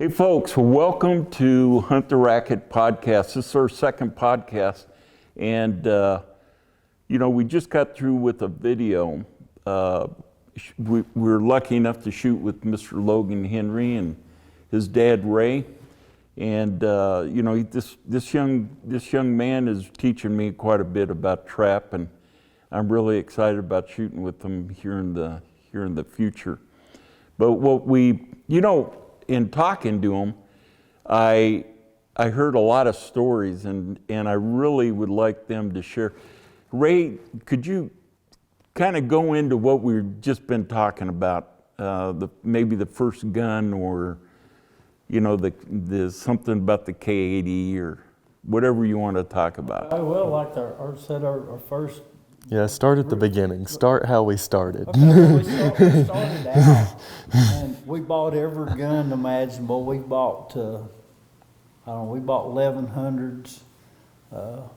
Hey folks, welcome to Hunt the Racket podcast. This is our second podcast, and we just got through with a video. We're lucky enough to shoot with Mr. Logan Henry and his dad Ray, and this young man is teaching me quite a bit about trap, and I'm really excited about shooting with them here in the future. But what in talking to him, I heard a lot of stories, and I really would like them to share. Ray, could you kind of go into what we've just been talking about, maybe the first gun, or the something about the K80 or whatever you want to talk about? I will like our first. Yeah, start at the beginning. Start how we started. Okay, we started out, and we bought every gun imaginable. We bought, we bought 1100s.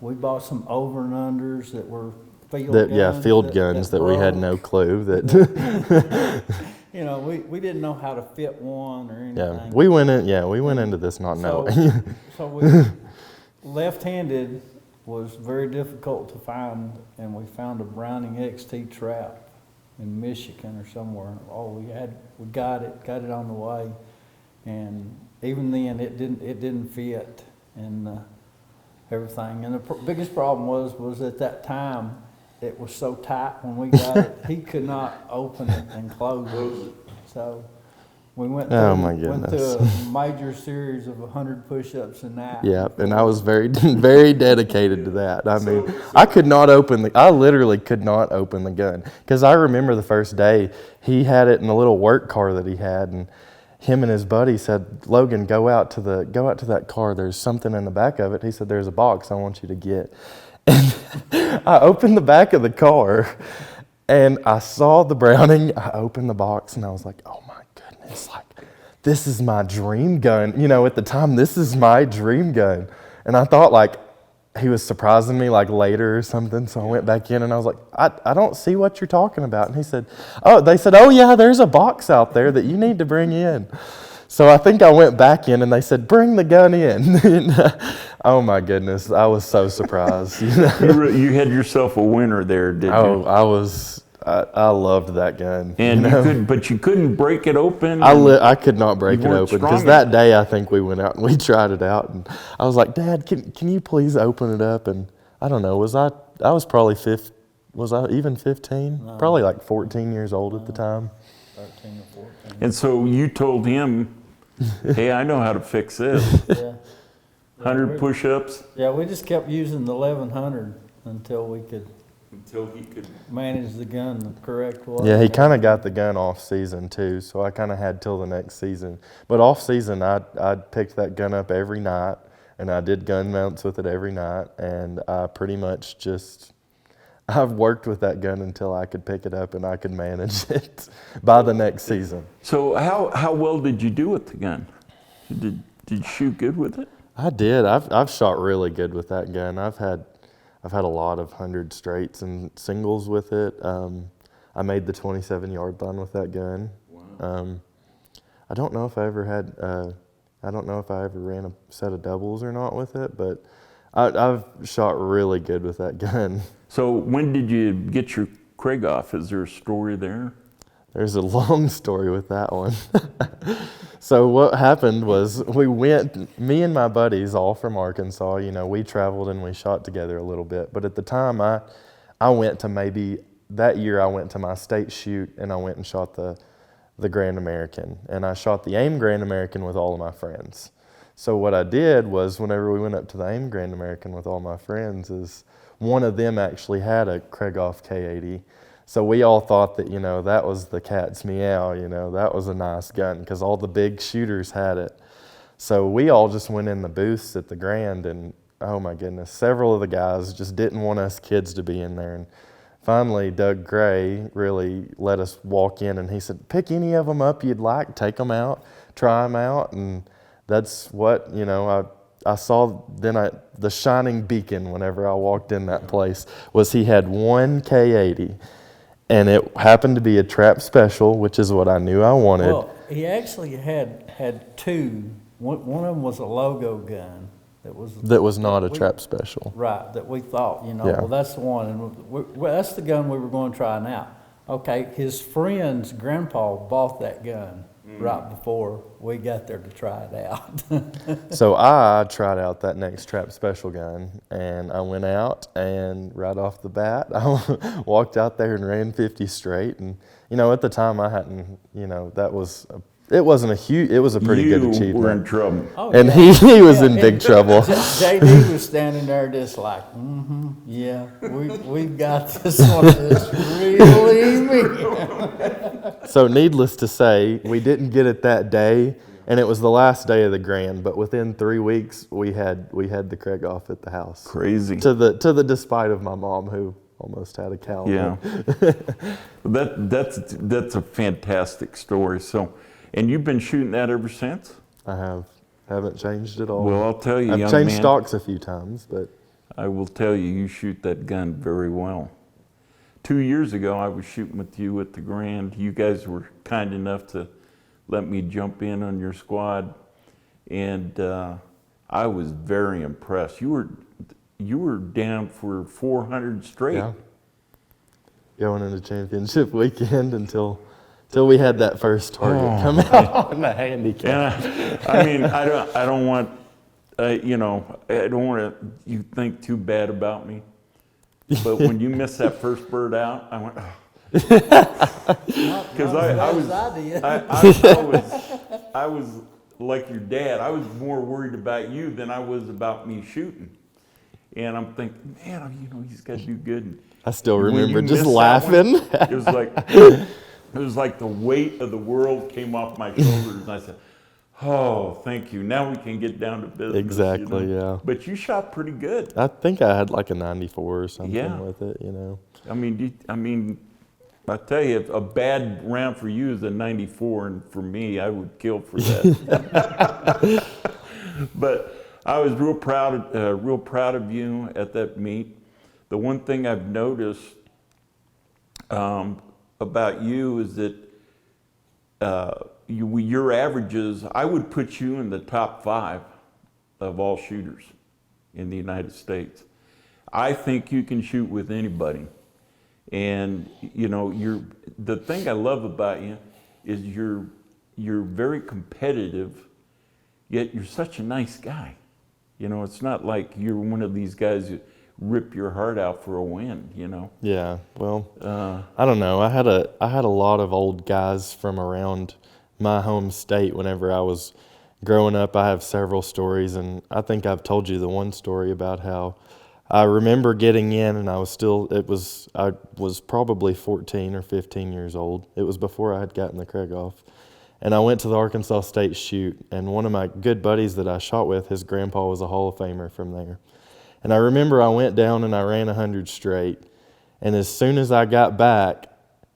We bought some over and unders that were field guns. Yeah, field guns that we had no clue that. We didn't know how to fit one or anything. Yeah, we went into this not knowing. So we left-handed was very difficult to find, and we found a Browning XT trap in Michigan or somewhere. We got it on the way, and even then it didn't fit and everything. And the biggest problem was at that time it was so tight when we got it, he could not open it and close it. So we went through a major series of 100 push-ups a night. Yeah, and I was very, very dedicated to that. I mean, I literally could not open the gun. Because I remember the first day, he had it in a little work car that he had, and him and his buddy said, "Logan, go out to that car. There's something in the back of it." He said, "There's a box I want you to get." And I opened the back of the car, and I saw the Browning. I opened the box, and I was like, "Oh my goodness, this is my dream gun." At the time, this is my dream gun. And I thought he was surprising me later or something. So I went back in and I was like, I don't see what you're talking about. And they said, "Oh yeah, there's a box out there that you need to bring in." So I think I went back in and they said, "Bring the gun in." Oh my goodness, I was so surprised. You had yourself a winner there, didn't you? I loved that gun. And you couldn't break it open? I could not break it open because that day I think we went out and we tried it out, and I was like, "Dad, can you please open it up?" And I don't know, I was probably was I even 15? No. Probably 14 years old at the time. 13 or 14. And so you told him, "Hey, I know how to fix this." Yeah. 100 push-ups? Yeah, we just kept using the 1100 until he could manage the gun the correct way. Yeah, he kind of got the gun off season too, so I kind of had till the next season. But off season, I picked that gun up every night, and I did gun mounts with it every night, and I pretty much I've worked with that gun until I could pick it up and I could manage it by the next season. So how well did you do with the gun? Did you shoot good with it? I did. I've shot really good with that gun. I've had a lot of 100 straights and singles with it. I made the 27-yard line with that gun. Wow. I don't know if I ever ran a set of doubles or not with it, but I've shot really good with that gun. So when did you get your Craig off? Is there a story there? There's a long story with that one. So what happened was me and my buddies, all from Arkansas, we traveled and we shot together a little bit. But at the time, I went to my state shoot, and I went and shot the Grand American. And I shot the AIM Grand American with all of my friends. So what I did was, whenever we went up to the AIM Grand American with all my friends, is one of them actually had a Krieghoff K80. So we all thought that, that was the cat's meow, that was a nice gun because all the big shooters had it. So we all just went in the booths at the Grand, and oh my goodness, several of the guys just didn't want us kids to be in there. And finally, Doug Gray really let us walk in, and he said, "Pick any of them up you'd like, take them out, try them out." And that's what, I saw then the shining beacon whenever I walked in that place was he had one K80. And it happened to be a trap special, which is what I knew I wanted. Well, he actually had two. One of them was a logo gun That was not a trap special. right, that we thought, Yeah. well, that's the one, and that's the gun we were going to try out. Okay, his friend's grandpa bought that gun right before we got there to try it out. So I tried out that next trap special gun, and I went out, and right off the bat, I walked out there and ran 50 straight. And at the time I hadn't, it wasn't a huge, it was a pretty good achievement. You were in trouble. Oh, And yeah. he was in and big trouble. JD was standing there just like, yeah, we've got this one. It's really me. So needless to say, we didn't get it that day, and it was the last day of the Grand. But within 3 weeks, we had the Craig off at the house. Crazy. To the despite of my mom, who almost had a caliber. Yeah. That's a fantastic story. So, and you've been shooting that ever since? I haven't changed at all. Well, I'll tell you, I've young changed man, stocks a few times, but I will tell you, you shoot that gun very well. 2 years ago, I was shooting with you at the Grand. You guys were kind enough to let me jump in on your squad, and I was very impressed. You were down for 400 straight. yeah, going into championship weekend until we had that first target come out on the handicap. And I mean, I don't want, I don't want you to think too bad about me. But when you missed that first bird out, I went, because I was like your dad. I was more worried about you than I was about me shooting. And I'm thinking, man, he's got to do good. And I still when remember you just missed that laughing. one, it was like the weight of the world came off my shoulders, and I said, "Oh, thank you. Now we can get down to business." Exactly, yeah. But you shot pretty good. I think I had like a 94 or something Yeah. with it, I mean, I tell you, if a bad round for you is a 94, and for me, I would kill for that. But I was real proud of you at that meet. The one thing I've noticed about you is that your averages, I would put you in the top 5 of all shooters in the United States. I think you can shoot with anybody. And the thing I love about you is you're very competitive, yet you're such a nice guy. It's not like you're one of these guys who rip your heart out for a win, Yeah, well, I don't know. I had a lot of old guys from around my home state whenever I was growing up. I have several stories, and I think I've told you the one story about how I remember getting in, and I was probably 14 or 15 years old. It was before I had gotten the Craig off. And I went to the Arkansas State shoot, and one of my good buddies that I shot with, his grandpa was a Hall of Famer from there. And I remember I went down and I ran 100 straight. And as soon as I got back,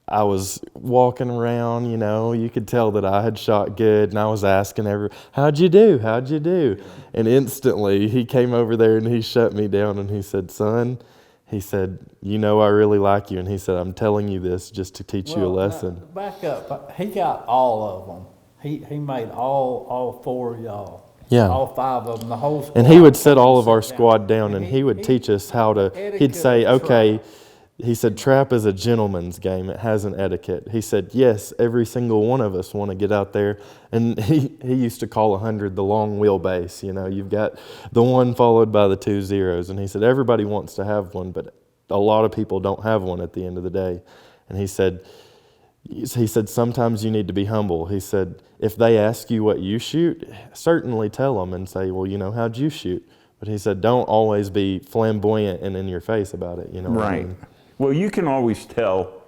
I was walking around, you could tell that I had shot good, and I was asking how'd you do? And instantly he came over there and he shut me down and he said, son, he said, I really like you. And he said, I'm telling you this just to teach you a lesson. Back up. He got all of them. He made all 4 of y'all. Yeah. All 5 of them, the whole squad. And he would set all of our sit squad down, and he would teach us how to, he'd say, okay, he said, trap is a gentleman's game. It has an etiquette. He said, yes, every single one of us want to get out there. And he used to call 100 the long wheelbase. You've got the 1 followed by the 2 zeros. And he said, everybody wants to have one, but a lot of people don't have one at the end of the day. And he said, sometimes you need to be humble. He said, if they ask you what you shoot, certainly tell them and say, well, how'd you shoot? But he said, don't always be flamboyant and in your face about it. Right. What I mean? Well, you can always tell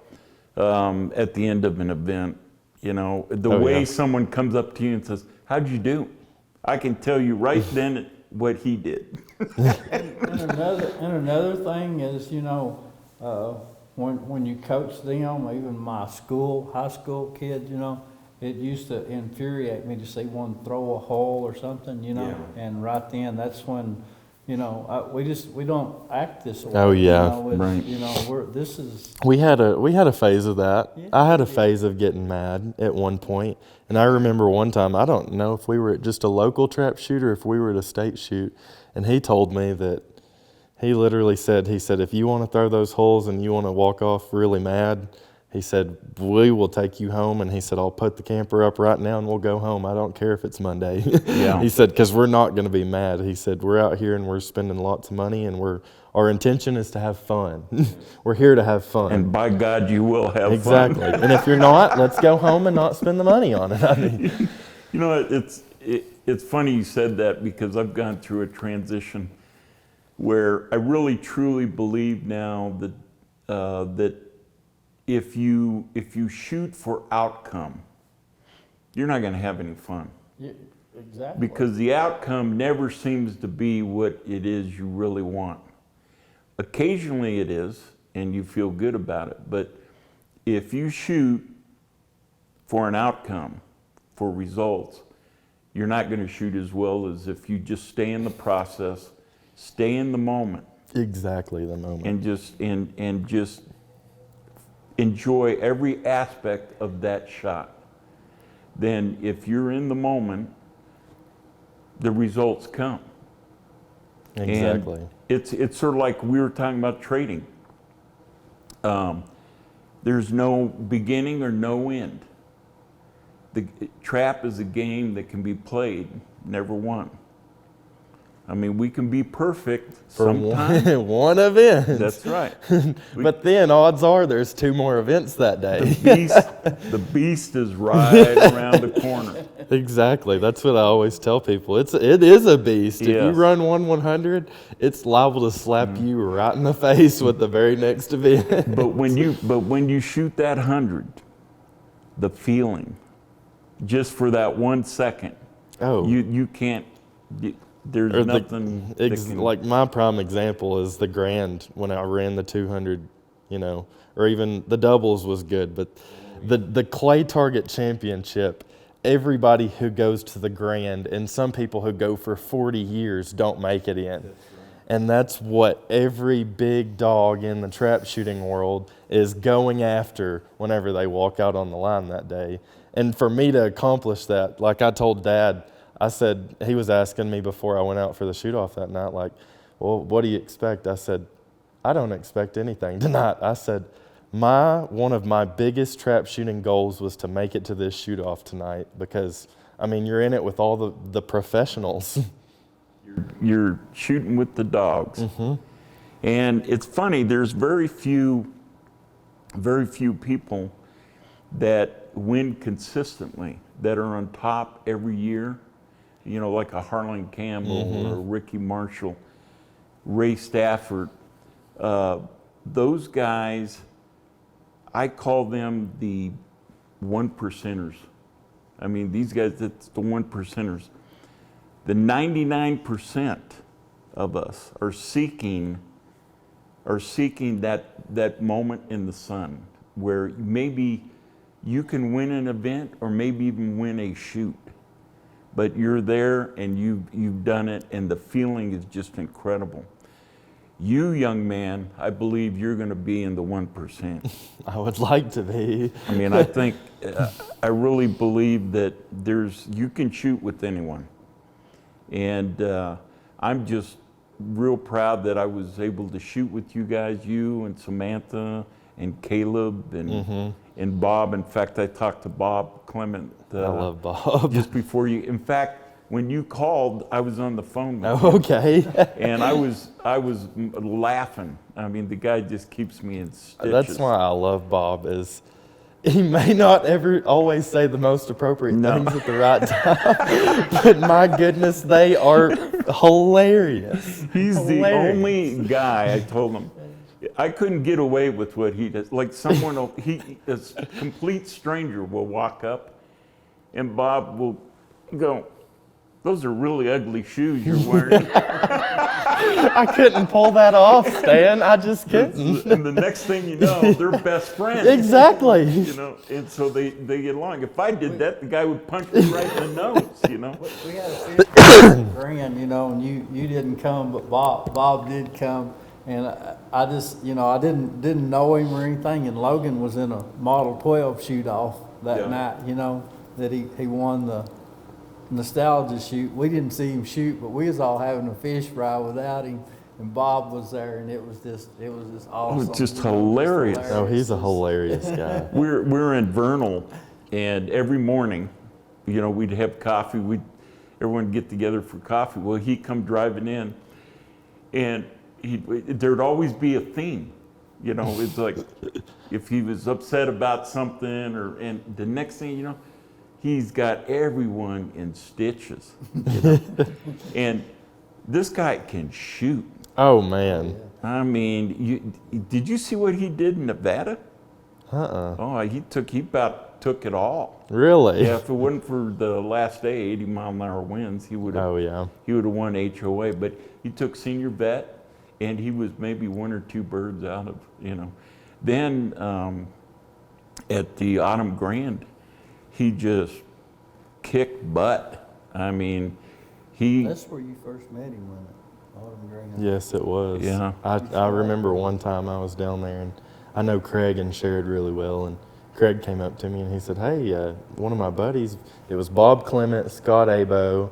at the end of an event, the way someone comes up to you and says, how'd you do? I can tell you right then what he did. And another thing is, when you coach them, even my high school kids, it used to infuriate me to see one throw a hole or something, Yeah. And right then, that's when You know, we don't act this way. Oh, yeah. You know, it's, Right. you know, this is, We had a phase of that. Yeah. I had a phase of getting mad at one point, and I remember one time, I don't know if we were at just a local trap shoot or if we were at a state shoot, and he told me that he literally said, if you want to throw those holes and you want to walk off really mad, he said, we will take you home, and he said, I'll put the camper up right now and we'll go home. I don't care if it's Monday. Yeah. He said, because we're not going to be mad. He said, we're out here and we're spending lots of money, and our intention is to have fun. We're here to have fun. And by God, you will have Exactly. fun. And if you're not, let's go home and not spend the money on it. I mean, You know, it's funny you said that, because I've gone through a transition where I really truly believe now that that if you shoot for outcome, you're not going to have any fun, exactly. because the outcome never seems to be what it is you really want. Occasionally it is, and you feel good about it, but if you shoot for an outcome, for results, you're not going to shoot as well as if you just stay in the process, stay in the moment, exactly the moment. and just enjoy every aspect of that shot. Then if you're in the moment, the results come. Exactly. And it's sort of like we were talking about trading. There's no beginning or no end. The trap is a game that can be played, never won. I mean, we can be perfect For sometimes. one event. That's right. But then odds are there's 2 more events that day. The beast is right around the corner. Exactly. That's what I always tell people. It is a beast. If you Yes. run 100, it's liable to slap you right in the face with the very next event. But when you shoot that 100, the feeling, just for that 1 second, Oh. you can't. There's Or nothing. that can- like my prime example is the Grand when I ran the 200, or even the doubles was good, but the clay target championship, everybody who goes to the Grand and some people who go for 40 years don't make it in. And that's what every big dog in the trap shooting world is going after whenever they walk out on the line that day. And for me to accomplish that, like I told Dad, I said, he was asking me before I went out for the shoot-off that night, like, well, what do you expect? I said, I don't expect anything tonight. I said, one of my biggest trap shooting goals was to make it to this shoot-off tonight, because, I mean, you're in it with all the professionals. You're shooting with the dogs. Mm-hmm. And it's funny, there's very few people that win consistently, that are on top every year, like a Harlan Campbell or Ricky Marshall, Ray Stafford. Those guys, I call them the 1%ers. I mean, these guys, it's the 1%ers. The 99% of us are seeking that moment in the sun where maybe you can win an event or maybe even win a shoot, but you're there and you've done it, and the feeling is just incredible. You, young man, I believe you're going to be in the 1%. I would like to be. I mean, I think, I really believe that you can shoot with anyone. And I'm just real proud that I was able to shoot with you guys, you and Samantha and Caleb and Bob. In fact, I talked to Bob Clement. I love Bob. Just before you. In fact, when you called, I was on the phone with Oh, okay. and I was laughing. I mean, the guy just keeps me in stitches. That's why I love Bob, is he may not ever always say the most appropriate things at the right time, but my goodness, they are hilarious. He's the only guy, I told him, I couldn't get away with what he does. Like a complete stranger will walk up and Bob will go, those are really ugly shoes you're wearing. I couldn't pull that off, Stan. I just couldn't. And the next thing you know, they're best friends. Exactly. You know, and so they get along. If I did that, the guy would punch me right in the nose, you know. We had a fish grand, you know, and you didn't come, but Bob did come. And I just, you know, I didn't know him or anything. And Logan was in a Model 12 shoot-off that night, you know, that he won the nostalgia shoot. We didn't see him shoot, but we was all having a fish fry without him. And Bob was there, and it was just awesome. Just hilarious. Oh, he's a hilarious guy. We're in Vernal, and every morning, you know, we'd have coffee. Everyone get together for coffee. Well, he'd come driving in, and there'd always be a theme. You know, it's like if he was upset about something, and the next thing you know, he's got everyone in stitches. You know? And this guy can shoot. Oh, man. I mean, did you see what he did in Nevada? Oh, he about took it all. Really? Yeah, if it wasn't for the last day, 80-mile-an-hour winds, he would have. Oh, yeah. He would have won HOA. But he took senior vet, and he was maybe 1 or 2 birds out of, you know. Then at the Autumn Grand, he just kicked butt. I mean, That's where you first met him, wasn't it? Autumn Grand. Yes, it was. Yeah. I remember one time I was down there, and I know Craig and Sherrod really well, and Craig came up to me and he said, hey, one of my buddies, it was Bob Clement, Scott Abo,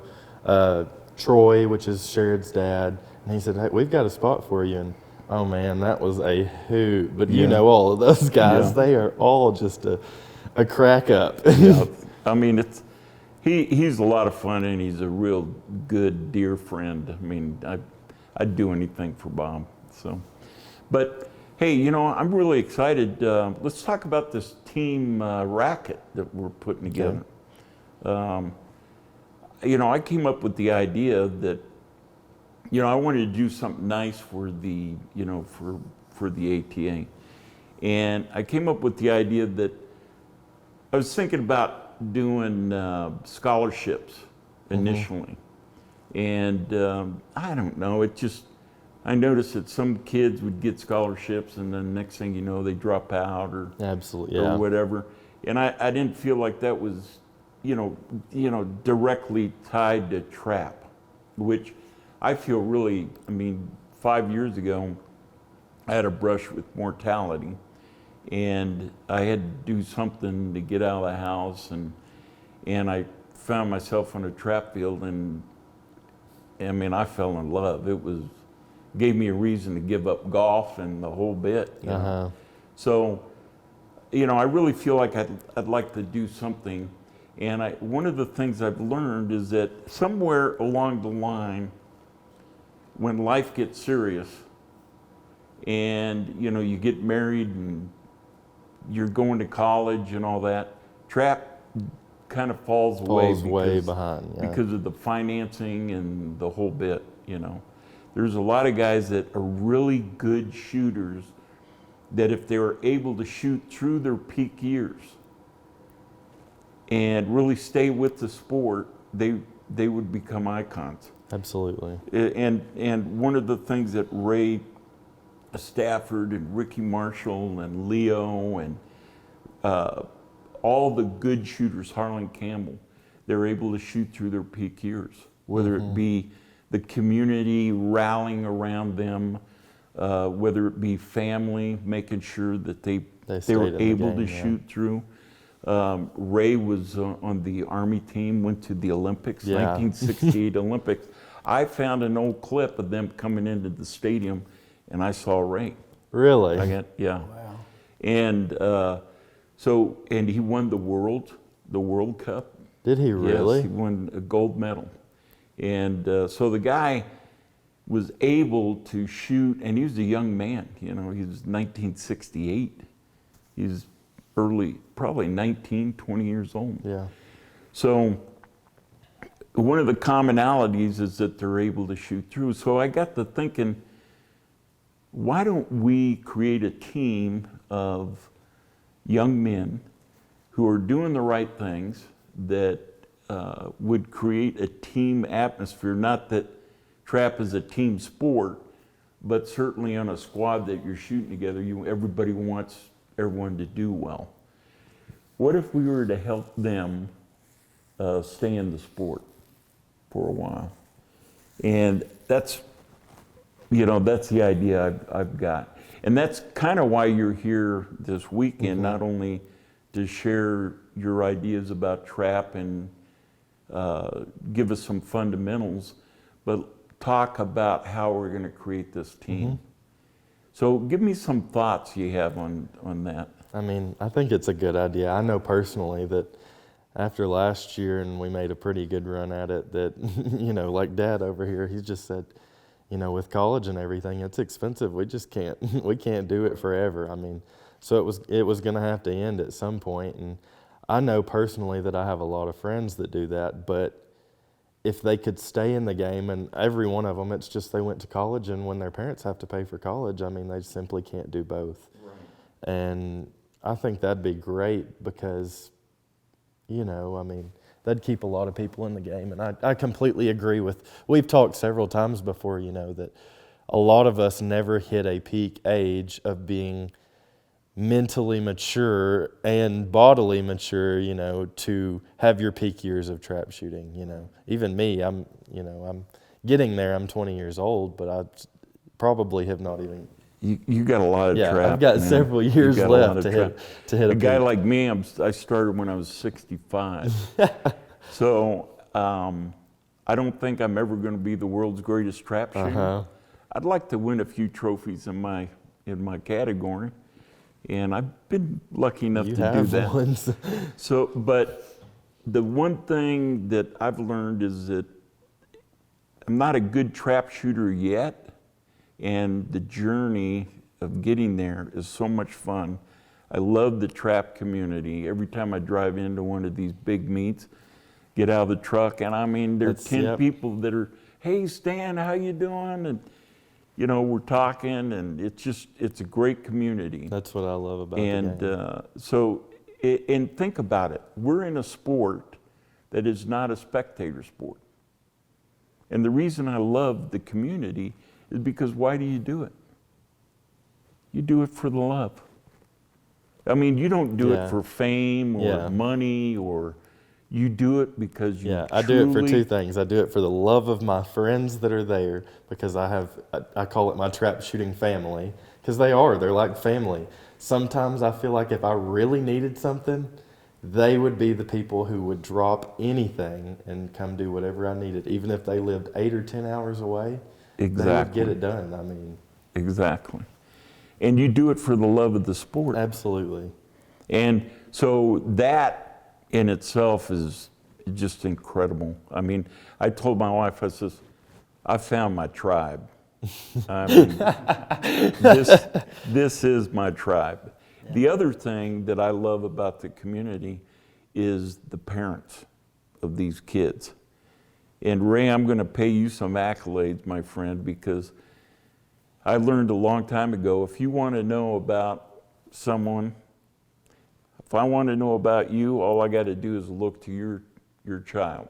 Troy, which is Sherrod's dad, and he said, hey, we've got a spot for you. And oh man, that was a hoot. But you know all of those guys, they are all just a crack up. Yeah. I mean, he's a lot of fun, and he's a real good, dear friend. I mean, I'd do anything for Bob. So, but hey, you know, I'm really excited. Let's talk about this team Racket that we're putting together. You know, I came up with the idea that, you know, I wanted to do something nice for the, you know, for the ATA, and I came up with the idea that I was thinking about doing scholarships initially. And I don't know, I noticed that some kids would get scholarships, and then next thing you know, they drop out or Absolutely, or whatever. And I didn't feel like that was, you know, directly tied to trap, which I feel really, I mean, 5 years ago, I had a brush with mortality, and I had to do something to get out of the house, and I found myself on a trap field, and I mean, I fell in love. Gave me a reason to give up golf and the whole bit. You know? So, you know, I really feel like I'd like to do something, and one of the things I've learned is that somewhere along the line, when life gets serious, and you know, you get married and you're going to college and all that, trap kind of falls way behind, because of the financing and the whole bit, you know. There's a lot of guys that are really good shooters that if they were able to shoot through their peak years and really stay with the sport, they would become icons. Absolutely. And one of the things that Ray Stafford and Ricky Marshall and Leo and all the good shooters, Harlan Campbell, they're able to shoot through their peak years, whether it be the community rallying around them, whether it be family making sure that they were able to shoot through. Ray was on the Army team, went to the Olympics, 1968 Olympics. I found an old clip of them coming into the stadium, and I saw Ray. Really? Wow. And and he won the World Cup. Did he really? Yes, he won a gold medal. And so the guy was able to shoot, and he was a young man, you know, he was 1968. He was probably 19, 20 years old. Yeah. So one of the commonalities is that they're able to shoot through. So I got to thinking, why don't we create a team of young men who are doing the right things that would create a team atmosphere, not that trap is a team sport, but certainly on a squad that you're shooting together, everybody wants everyone to do well. What if we were to help them stay in the sport for a while? And that's the idea I've got. And that's kind of why you're here this weekend, not only to share your ideas about trap and give us some fundamentals, but talk about how we're going to create this team. So give me some thoughts you have on that. I mean, I think it's a good idea. I know personally that after last year, and we made a pretty good run at it, that, like Dad over here, he just said, with college and everything, it's expensive. We just can't, we can't do it forever. I mean, so it was going to have to end at some point. And I know personally that I have a lot of friends that do that, but if they could stay in the game, and every one of them, it's just they went to college, and when their parents have to pay for college, I mean, they simply can't do both. Right. And I think that'd be great because, I mean, that'd keep a lot of people in the game. And I completely agree with, we've talked several times before, that a lot of us never hit a peak age of being mentally mature and bodily mature, to have your peak years of trap shooting. Even me, I'm getting there. I'm 20 years old, but I probably have not even. You got a lot of trap. I've got several years left to hit a guy peak. like me, I started when I was 65. So I don't think I'm ever going to be the world's greatest trap shooter. I'd like to win a few trophies in my category. And I've been lucky enough to do that. Ones. So, but the one thing that I've learned is that I'm not a good trap shooter yet, and the journey of getting there is so much fun. I love the trap community. Every time I drive into one of these big meets, get out of the truck, and I mean, there's 10 people that are, hey Stan, how you doing? And we're talking, and it's a great community. That's what I love about the game. And think about it. We're in a sport that is not a spectator sport. And the reason I love the community is because why do you do it? You do it for the love. I mean, you don't do it for fame or money, or you do it because you I do it for two things. I do it for the love of my friends that are there, because I call it my trap shooting family, because they're like family. Sometimes I feel like if I really needed something, they would be the people who would drop anything and come do whatever I needed, even if they lived 8 or 10 hours away. Exactly. They would get it done. I mean, exactly. And you do it for the love of the sport. Absolutely. And so that in itself is just incredible. I mean, I told my wife, I says, I found my tribe. I mean, this is my tribe. Yeah. The other thing that I love about the community is the parents of these kids. And Ray, I'm going to pay you some accolades, my friend, because I learned a long time ago, if you want to know about someone, if I want to know about you, all I got to do is look to your child.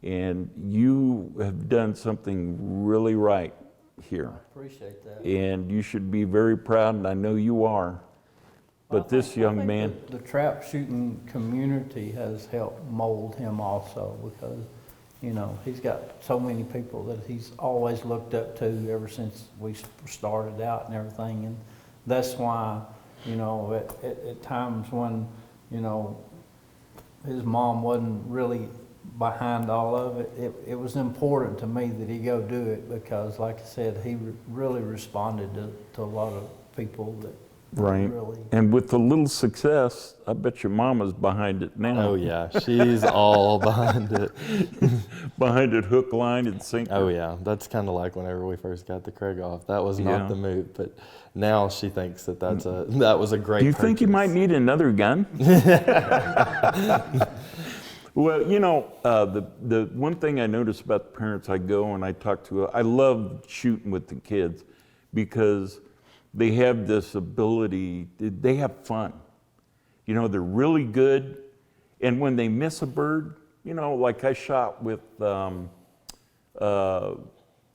And you have done something really right here. I appreciate that. And you should be very proud, and I know you are. But this young man... The trap shooting community has helped mold him also, because, he's got so many people that he's always looked up to ever since we started out and everything. And that's why, at times when, his mom wasn't really behind all of it, it was important to me that he go do it, because like I said, he really responded to a lot of people that really... And with the little success, I bet your mama's behind it now. Oh yeah, she's all behind it. Behind it, hook, line, and sinker. Oh yeah, that's kind of like whenever we first got the Craig off. That was not the move, but now she thinks that that was a great. Do you purchase. think you might need another gun? Well, the one thing I notice about the parents I go and I talk to, I love shooting with the kids because they have this ability, they have fun. They're really good. And when they miss a bird, like I shot with a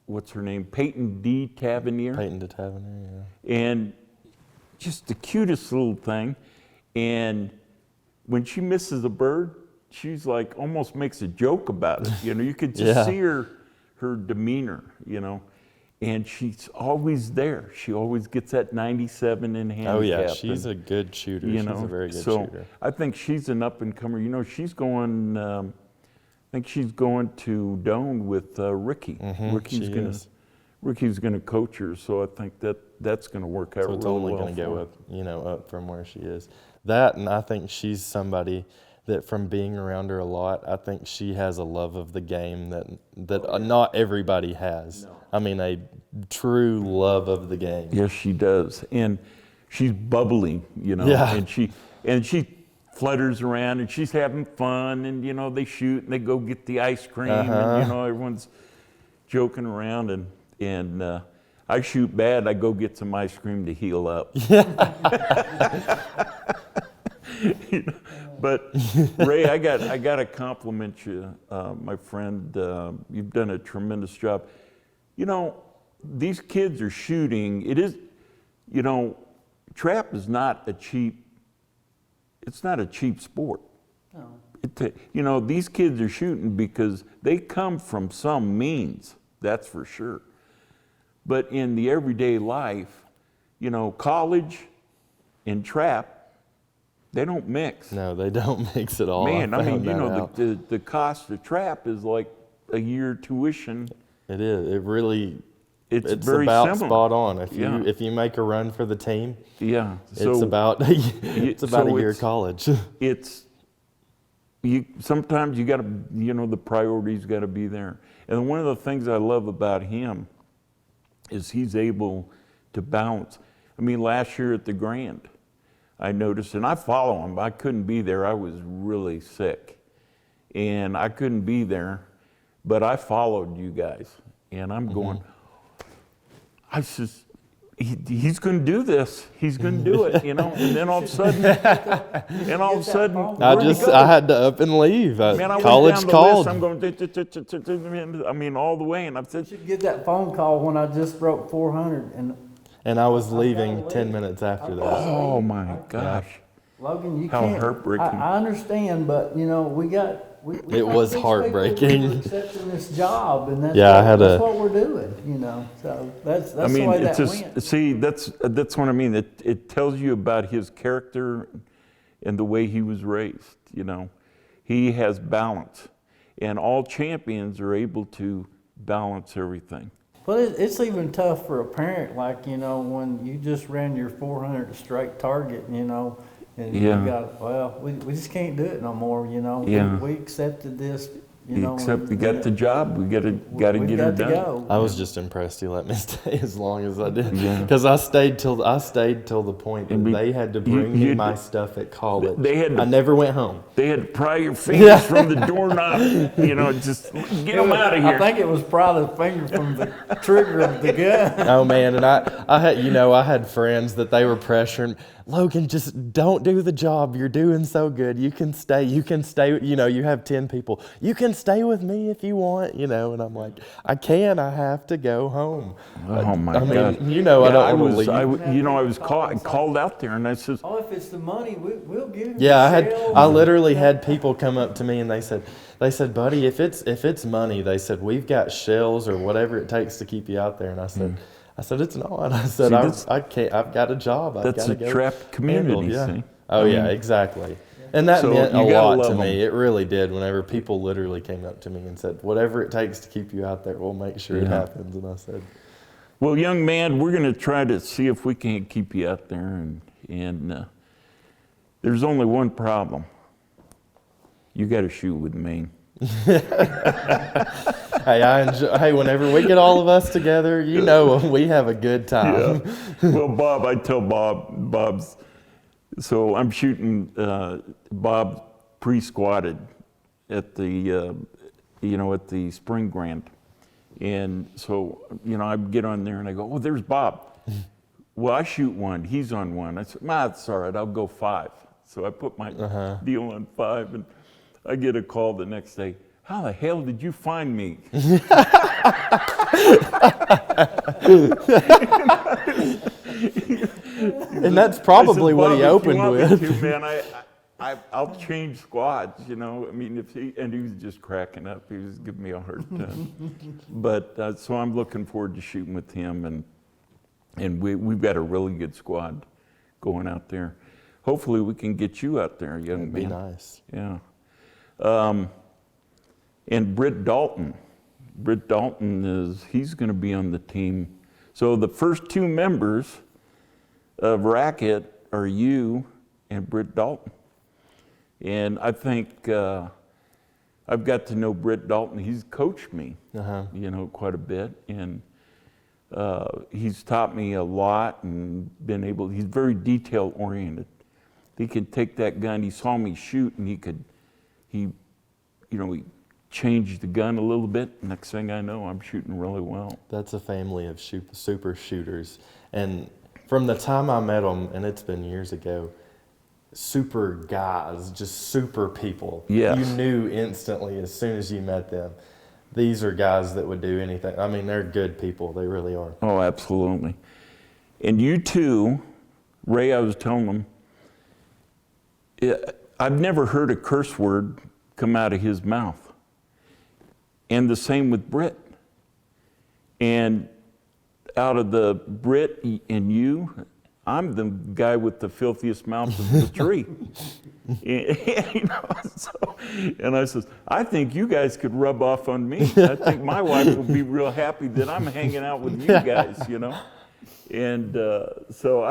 what's her name? Peyton D. Tavernier. Peyton de Tavernier, yeah. And just the cutest little thing. And when she misses a bird, she's like, almost makes a joke about it. You know, you could just see her demeanor, you know. And she's always there. She always gets that 97 in handicap. Oh yeah, she's a good shooter. She's a very good shooter. I think she's an up and comer. You know, she's going. I think she's going to Doane with Ricky. Ricky's gonna coach her. So I think that's gonna work out. So it's really only well going to go for her. up, you know, up from where she is. That, and I think she's somebody that from being around her a lot, I think she has a love of the game that not everybody has. No. I mean, a true love of the game. Yes, she does, and she's bubbly, you know. Yeah. And she flutters around, and she's having fun, and you know they shoot and they go get the ice cream, and you know everyone's joking around, and I shoot bad. I go get some ice cream to heal up. Yeah. You know, but Ray, I got to compliment you, my friend. You've done a tremendous job. You know, these kids are shooting. It is, you know, trap is not a cheap. It's not a cheap sport. No. You know, these kids are shooting because they come from some means. That's for sure. But in the everyday life, you know, college and trap, they don't mix. No, they don't mix at all. Man, I mean, you know, the cost of trap is like a year tuition. It is. It really. It's very about similar. spot on. If you make a run for the team, yeah, it's about a year of college. Sometimes you got to, you know, the priorities got to be there. And one of the things I love about him is he's able to balance. I mean, last year at the Grand, I noticed, and I follow him. I couldn't be there. I was really sick, and I couldn't be there, but I followed you guys, and I'm going. I says, he's going to do this. He's going to do it, you know. And then all of a sudden, I had to up and leave. Man, I college went down the called. list, I'm going. I mean, all the way, and I said, you should get that phone call when I just broke 400 and I was leaving 10 minutes after that. Oh my gosh. Logan, you How can't. heartbreaking. I understand, but you know, we It was heartbreaking. Accepting this job, and that's that's what we're doing, you know. So that's I mean, the way it's that just, went. see, that's what I mean. It tells you about his character and the way he was raised, you know. He has balance, and all champions are able to balance everything. But it's even tough for a parent, like, you know, when you just ran your 400 straight target, you know, and you got, we just can't do it no more, you know. Yeah. We accepted this, you know. Except we got the job, we got to get her done. Go. I was just impressed he let me stay as long as I did, because Yeah. I stayed till the point that they had to bring me my stuff at college. I never went home. They had to pry your fingers from the doorknob, you know, just get them out of here. I think it was probably the finger from the trigger of the gun. Oh man, and I had friends that they were pressuring, Logan, just don't do the job. You're doing so good. You can stay. You know, you have 10 people. You can stay with me if you want, you know. And I'm like, I have to go home. Oh my God. You know, I don't want to leave. I was called out there, and I said, oh, if it's the money, we'll give you. Yeah, I literally had people come up to me and they said, buddy, if it's money, they said, we've got shells or whatever it takes to keep you out there. And I said, it's not. I said, I can't. I've got a job. That's a trapped community. See? Oh yeah, exactly. And that meant a you gotta lot love to me. them. It really did. Whenever people literally came up to me and said, whatever it takes to keep you out there, we'll make sure it happens. And I said, well, young man, we're going to try to see if we can't keep you out there. And there's only one problem. You got to shoot with me. Hey, whenever we get all of us together, you know, we have a good time. Yeah. Well, Bob, I tell Bob's, so I'm shooting Bob pre-squatted at the, at the Spring Grand. And so, I get on there and I go, oh, there's Bob. Well, I shoot one, he's on one. I said, it's all right, I'll go 5. So I put my deal on 5, and I get a call the next day. How the hell did you find me? And that's probably I said, what he "Bob, if opened you want with. Me to, man, I'll change squads, you know. I mean, and he was just cracking up. He was giving me a hard time. But so I'm looking forward to shooting with him, and we've got a really good squad going out there. Hopefully, we can get you out there, young That'd man. be nice. Yeah. And Britt Dalton. Britt Dalton he's going to be on the team. So the first two members of Racket are you and Britt Dalton. And I think I've got to know Britt Dalton. He's coached me, you know, quite a bit. And he's taught me a lot and he's very detail oriented. He could take that gun, he saw me shoot, and he changed the gun a little bit. Next thing I know, I'm shooting really well. That's a family of super shooters. And from the time I met them, and it's been years ago, super guys, just super people. Yes. You knew instantly as soon as you met them. These are guys that would do anything. I mean, they're good people. They really are. Oh, absolutely. And you too, Ray, I was telling them, I've never heard a curse word come out of his mouth. And the same with Britt. And out of the Britt and you, I'm the guy with the filthiest mouth of the tree. And I says, I think you guys could rub off on me. I think my wife will be real happy that I'm hanging out with you guys, you know. And so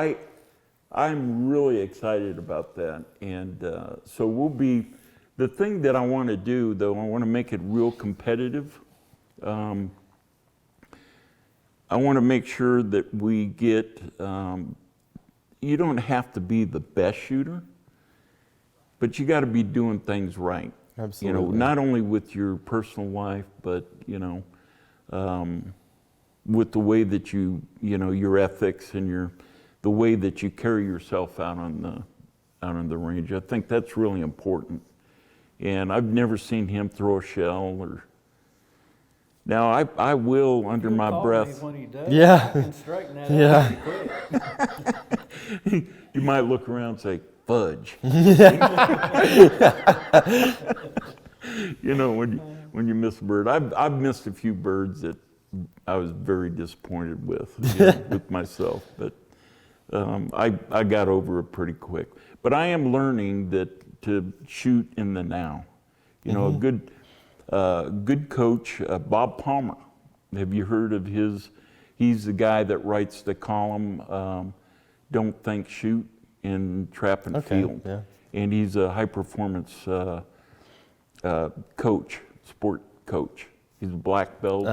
I'm really excited about that. And so the thing that I want to do, though, I want to make it real competitive. I want to make sure that we get, you don't have to be the best shooter, but you got to be doing things right. Absolutely. You know, not only with your personal life, but, you know, with the way that your ethics and the way that you carry yourself out on the range. I think that's really important. And I've never seen him throw a shell or. Now I will under my breath. When he does, Yeah. I can straighten that Yeah. out pretty quick. You might look around and say, "Fudge." You know, when you miss a bird. I've missed a few birds that I was very disappointed with, with myself. But I got over it pretty quick. But I am learning to shoot in the now. You know, a good coach, Bob Palmer. Have you heard of his? He's the guy that writes the column, Don't Think, Shoot in Trap and Field. Yeah. And he's a high performance coach, sport coach. He's a black belt.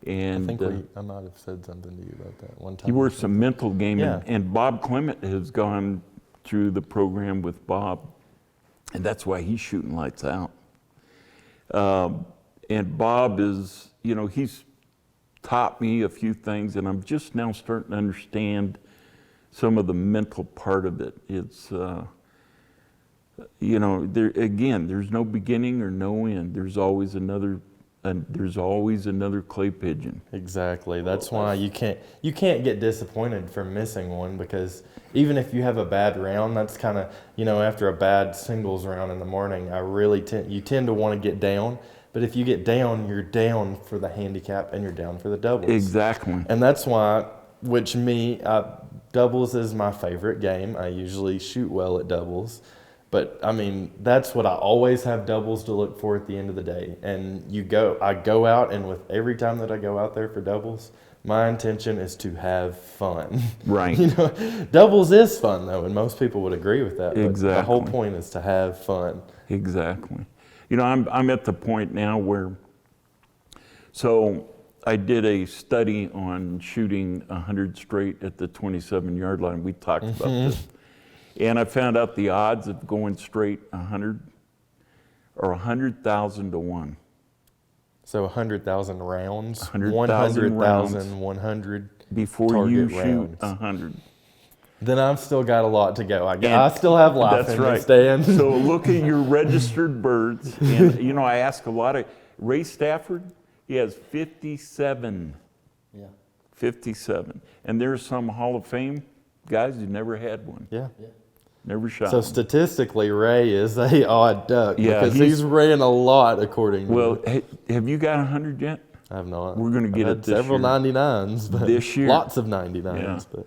And I think I might have said something to you about that one time. he works a mental game. Yeah. And Bob Clement has gone through the program with Bob. And that's why he's shooting lights out. And Bob is, you know, he's taught me a few things, and I'm just now starting to understand some of the mental part of it. It's, you know, there's no beginning or no end. There's always another clay pigeon. Exactly. That's why you can't get disappointed for missing one, because even if you have a bad round, that's kind of, you know, after a bad singles round in the morning, you tend to want to get down. But if you get down, you're down for the handicap and you're down for the doubles. Exactly. And that's why, doubles is my favorite game. I usually shoot well at doubles. But I mean, that's what I always have doubles to look for at the end of the day. And I go out, and with every time that I go out there for doubles, my intention is to have fun. Right. You know, doubles is fun though, and most people would agree with that. Exactly. But the whole point is to have fun. Exactly. You know, I'm at the point now where, so I did a study on shooting 100 straight at the 27-yard line. We talked about this. And I found out the odds of going straight 100 are 100,000 to 1. So 100,000 rounds, 100,000 100,000, 100 before you target shoot rounds. 100. Then I've still got a lot to go. I still have life That's in me, right. Stan. So look at your registered birds. And, you know, I ask a lot of, Ray Stafford, He has 57. Yeah. 57. And there's some Hall of Fame guys who never had one. Yeah. Never shot So one. statistically, Ray is a odd duck Yeah, because he's ran a lot according to Well, me. hey, have you got 100 yet? I have not. We're gonna get I've it had this several year. 99s, but This year. lots of 99s. Yeah. But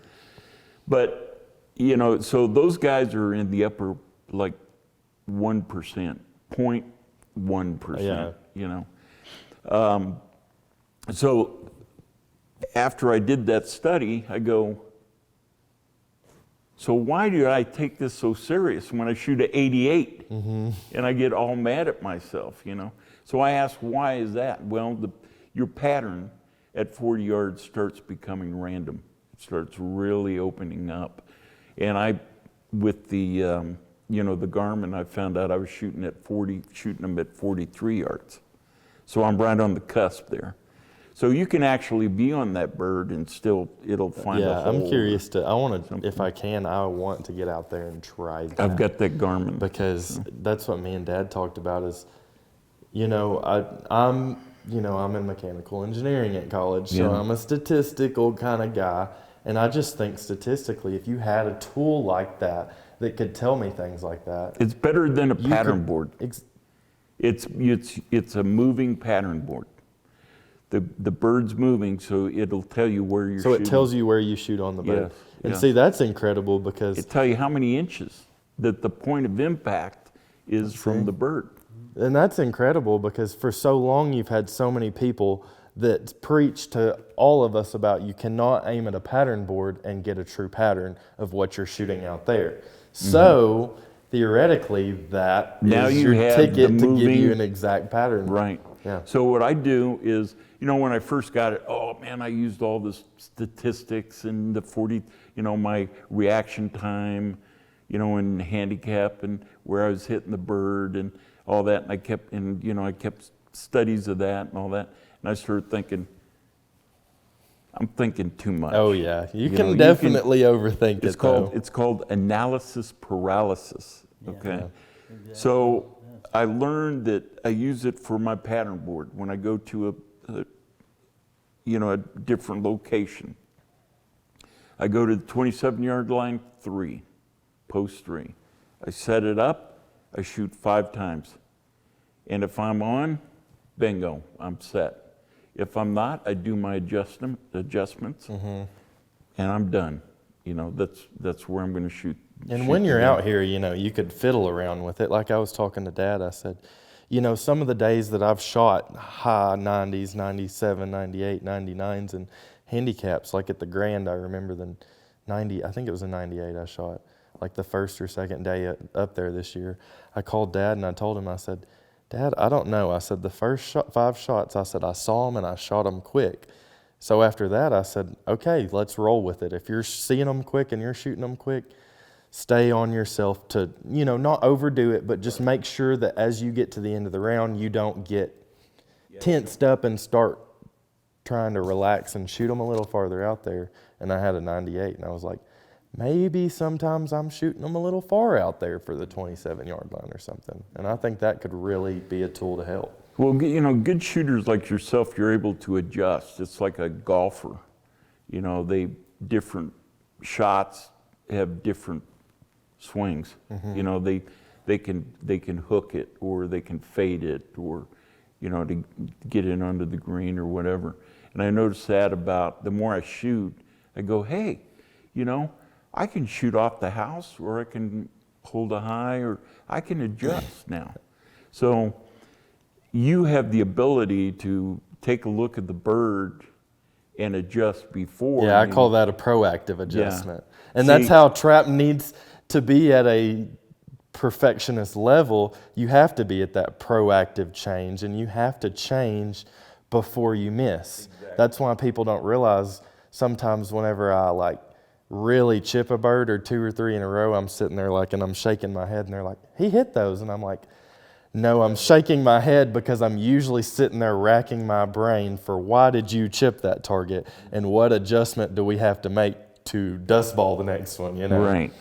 But, you know, so those guys are in the upper, like, 1%, 0.1%, Yeah. you know. So after I did that study, I go, so why do I take this so serious when I shoot at 88? And I get all mad at myself, you know. So I asked, why is that? Well, your pattern at 40 yards starts becoming random. It starts really opening up. And with the, you know, the Garmin, I found out I was shooting them at 43 yards. So I'm right on the cusp there. So you can actually be on that bird and still, it'll find a yeah, hole. I'm curious I want to, if I can, I want to get out there and try that. I've got that Garmin. Because that's what me and Dad talked about is, you know, I'm in mechanical engineering at college, so Yeah. I'm a statistical kind of guy. And I just think statistically, if you had a tool like that that could tell me things like that. It's better than a you pattern could- board. It's a moving pattern board. The bird's moving, so it'll tell you where you're So shooting. it tells you where you shoot on the bird. Yes, And yeah. see, that's incredible because, It tell you how many inches that the point of impact is from the bird. and that's incredible because for so long you've had so many people that preach to all of us about you cannot aim at a pattern board and get a true pattern of what you're shooting out there. So theoretically, that Now is you your have ticket the to give you moving- an exact pattern. Right. Yeah. So what I do is, you know, when I first got it, oh man, I used all the statistics and the 40, you know, my reaction time, you know, and handicap and where I was hitting the bird and all that. And I kept studies of that and all that. And I started thinking, I'm thinking too much. Oh yeah, you know, can you definitely overthink It's it called though. it's called analysis paralysis. Okay, so I learned that I use it for my pattern board when I go to a different location. I go to the 27-yard line, 3, post 3. I set it up. I shoot 5 times, and if I'm on, bingo, I'm set. If I'm not, I do my adjustments, and I'm done. You know, that's where I'm going to shoot. And when you're out here, you know, you could fiddle around with it. Like I was talking to Dad, I said, you know, some of the days that I've shot high 90s, 97, 98, 99s and handicaps, like at the Grand, I remember the 90, I think it was a 98 I shot, like the first or second day up there this year. I called Dad and I told him, I said, Dad, I don't know. I said, the first 5 shots, I said, I saw them and I shot them quick. So after that, I said, okay, let's roll with it. If you're seeing them quick and you're shooting them quick, stay on yourself to, you know, not overdo it, but just make sure that as you get to the end of the round, you don't get tensed up and start trying to relax and shoot them a little farther out there. And I had a 98 and I was like, maybe sometimes I'm shooting them a little far out there for the 27-yard line or something. And I think that could really be a tool to help. Well, you know, good shooters like yourself, you're able to adjust. It's like a golfer. You know, different shots have different swings. You know, they can hook it or they can fade it or, you know, to get in under the green or whatever. And I noticed that about the more I shoot, I go, hey, you know, I can shoot off the house or I can hold a high or I can adjust now. So you have the ability to take a look at the bird and adjust before. Yeah, I call that a proactive adjustment. And See- that's how trap needs to be at a perfectionist level. You have to be at that proactive change and you have to change before you miss. That's why people don't realize sometimes whenever I like really chip a bird or 2 or 3 in a row, I'm sitting there like, and I'm shaking my head and they're like, he hit those. And I'm like, no, I'm shaking my head because I'm usually sitting there racking my brain for why did you chip that target and what adjustment do we have to make to dust ball the next one, you know? Right.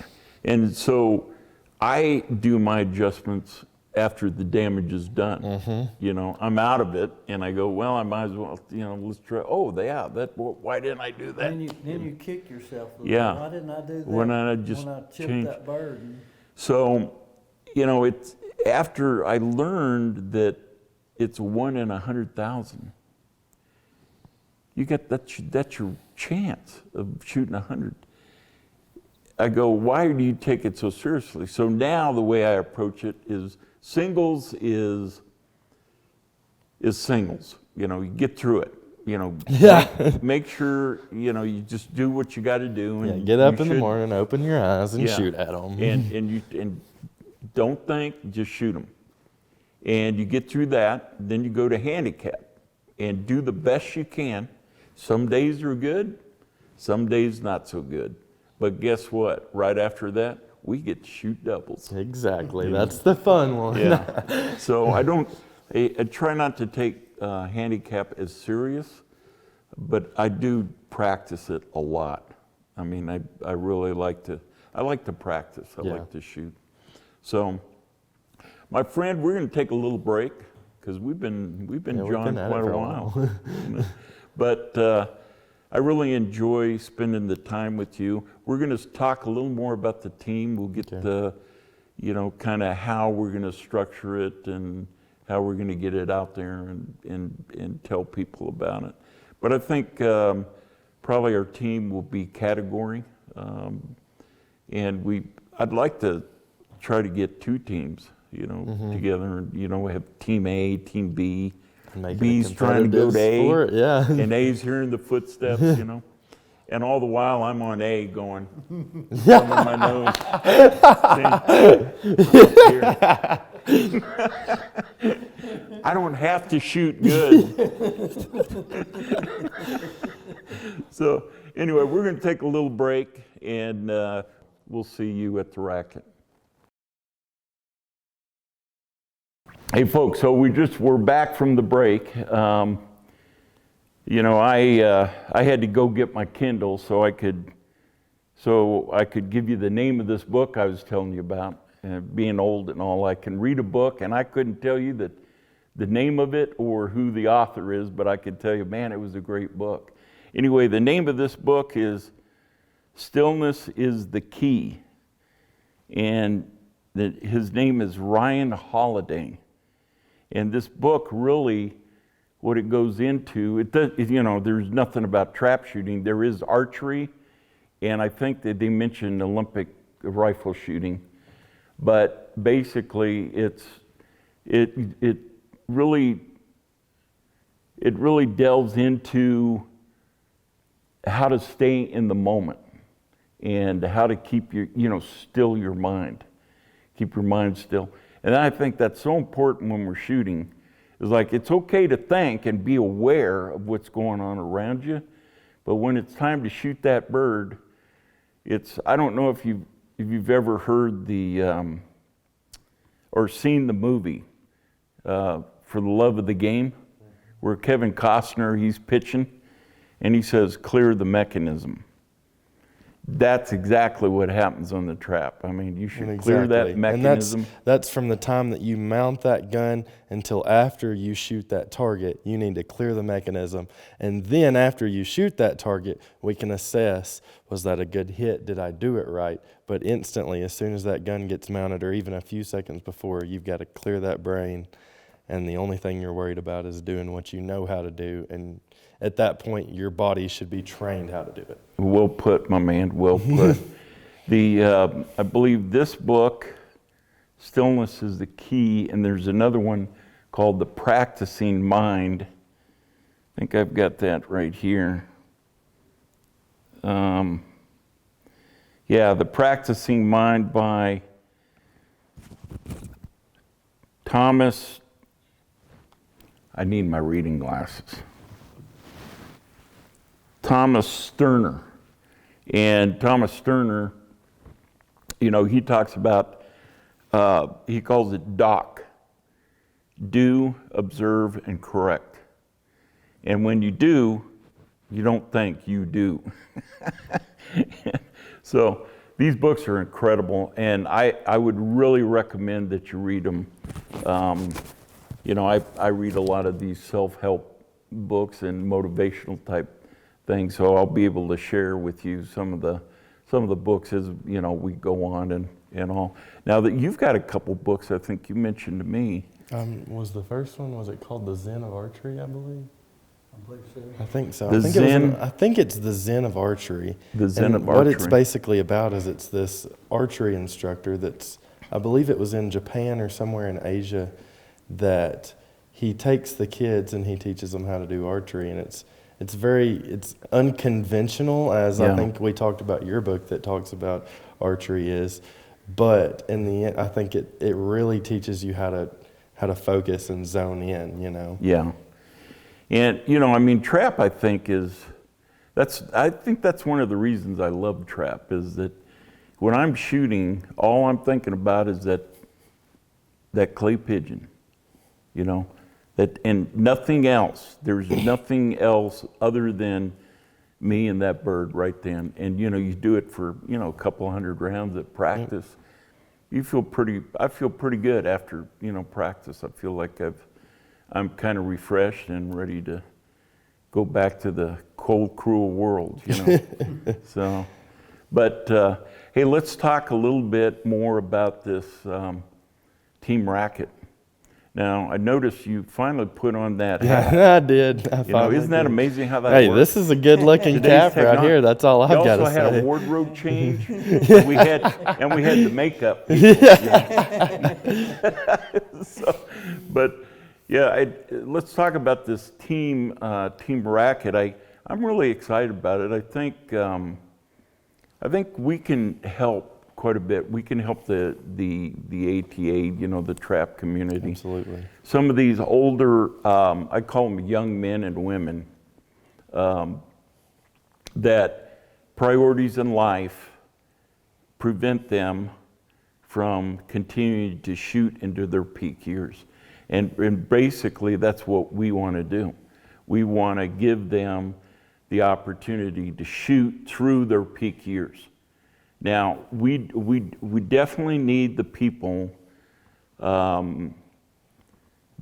And so I do my adjustments after the damage is done. You know, I'm out of it, and I go, well, I might as well, you know, let's try. Oh, yeah, why didn't I do that? Then you kick yourself. Yeah. Why didn't I do that? When I just when I chipped changed. that bird? So, you know, it's after I learned that it's 1 in 100,000. You get that's your chance of shooting 100. I go, why do you take it so seriously? So now the way I approach it is singles is singles. You know, you get through it. You know, make sure, you know, you just do what you got to do. And get up in the morning, open your eyes, and shoot at them. And don't think, just shoot them. And you get through that, then you go to handicap and do the best you can. Some days are good, some days not so good. But guess what? Right after that, we get to shoot doubles. Exactly. That's the fun one. Yeah. So I try not to take handicap as serious, but I do practice it a lot. I mean, I really like to practice. I like to shoot. So, my friend, we're going to take a little break because we've been jawing quite a while. But I really enjoy spending the time with you. We're going to talk a little more about the team. We'll get the, you know, kind of how we're going to structure it and how we're going to get it out there and tell people about it. But I think probably our team will be category. And I'd like to try to get 2 teams, you know, together. And, you know, we have team A, team B. B's trying to go to A, and A's hearing the footsteps, you know. And all the while I'm on A going, thumb on my nose. I don't have to shoot good. So anyway, we're going to take a little break, and we'll see you at the Racket. Hey folks, so we're back from the break. You know, I had to go get my Kindle so I could give you the name of this book I was telling you about. Being old and all, I can read a book and I couldn't tell you the name of it or who the author is, but I could tell you, man, it was a great book. Anyway, the name of this book is Stillness is the Key, and his name is Ryan Holiday. And this book really, what it goes into, you know, there's nothing about trap shooting. There is archery, and I think that they mentioned Olympic rifle shooting. But basically, it really delves into how to stay in the moment and how to keep still your mind, keep your mind still. And I think that's so important when we're shooting. It's like, it's okay to think and be aware of what's going on around you, but when it's time to shoot that bird, I don't know if you've ever heard or seen the movie, For the Love of the Game, where Kevin Costner, he's pitching, and he says, clear the mechanism. That's exactly what happens on the trap. I mean, you should clear that mechanism. And that's from the time that you mount that gun until after you shoot that target. You need to clear the mechanism. And then after you shoot that target, we can assess, was that a good hit? Did I do it right? But instantly, as soon as that gun gets mounted, or even a few seconds before, you've got to clear that brain. And the only thing you're worried about is doing what you know how to do. And at that point, your body should be trained how to do it. Well put, my man, well put. I believe this book, Stillness is the Key, and there's another one called The Practicing Mind. I think I've got that right here. The Practicing Mind by Thomas, I need my reading glasses. Thomas Sterner. And Thomas Sterner, you know, he talks about, he calls it DOC. Do, observe, and correct. And when you do, you don't think, you do. So these books are incredible, and I would really recommend that you read them. You know, I read a lot of these self-help books and motivational type things, so I'll be able to share with you some of the books as, you know, we go on and all. Now that you've got a couple books, I think you mentioned to me. Was the first one, was it called The Zen of Archery, I believe? I believe so. I think so. The Zen? I think it's The Zen of Archery. The Zen And of what Archery. it's basically about is it's this archery instructor that's, I believe it was in Japan or somewhere in Asia, that he takes the kids and he teaches them how to do archery, and it's unconventional, as Yeah. I think we talked about your book that talks about archery is, but in the end, I think it really teaches you how to focus and zone in, you know. Yeah. And, you know, I mean, trap, I think that's one of the reasons I love trap, is that when I'm shooting, all I'm thinking about is that clay pigeon, you know, and nothing else. There's nothing else other than me and that bird right then. And, you know, you do it for, you know, a couple hundred rounds at practice. I feel pretty good after, you know, practice. I feel like I'm kind of refreshed and ready to go back to the cold, cruel world, you know. So, but hey, let's talk a little bit more about this Team Racket. Now, I noticed you finally put on that hat. Yeah, I did. You know, isn't that amazing how that Hey, works? this is a good-looking Today's cap right here. That's all I've You got to also had a say. wardrobe change. we had the makeup. So, but yeah, let's talk about this team Racket. I'm really excited about it. I think we can help quite a bit. We can help the ATA, you know, the trap community. Absolutely. Some of these older, I call them young men and women, that priorities in life prevent them from continuing to shoot into their peak years. And basically that's what we want to do. We want to give them the opportunity to shoot through their peak years. Now, we definitely need the people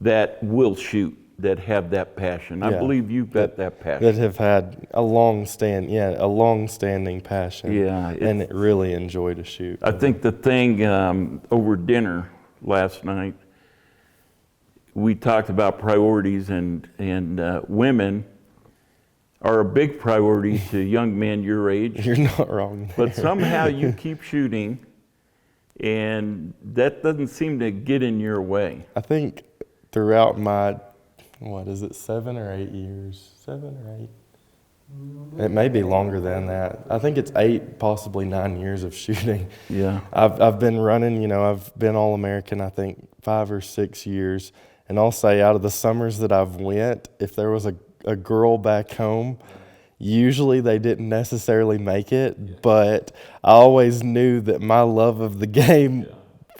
that will shoot, that have that passion. I Yeah, believe you've got that passion. That have had a long-standing passion. Yeah, and really enjoy to shoot. I think the thing over dinner last night, we talked about priorities, and women are a big priority to young men your age. You're not wrong there. But somehow you keep shooting, and that doesn't seem to get in your way. I think throughout my, 7 or 8 years? 7 or 8? It may be longer than that. I think it's 8, possibly 9 years of shooting. Yeah. I've been running, you know, I've been All-American, I think, 5 or 6 years. And I'll say out of the summers that I've went, if there was a girl back home, usually they didn't necessarily make it, but I always knew that my love of the game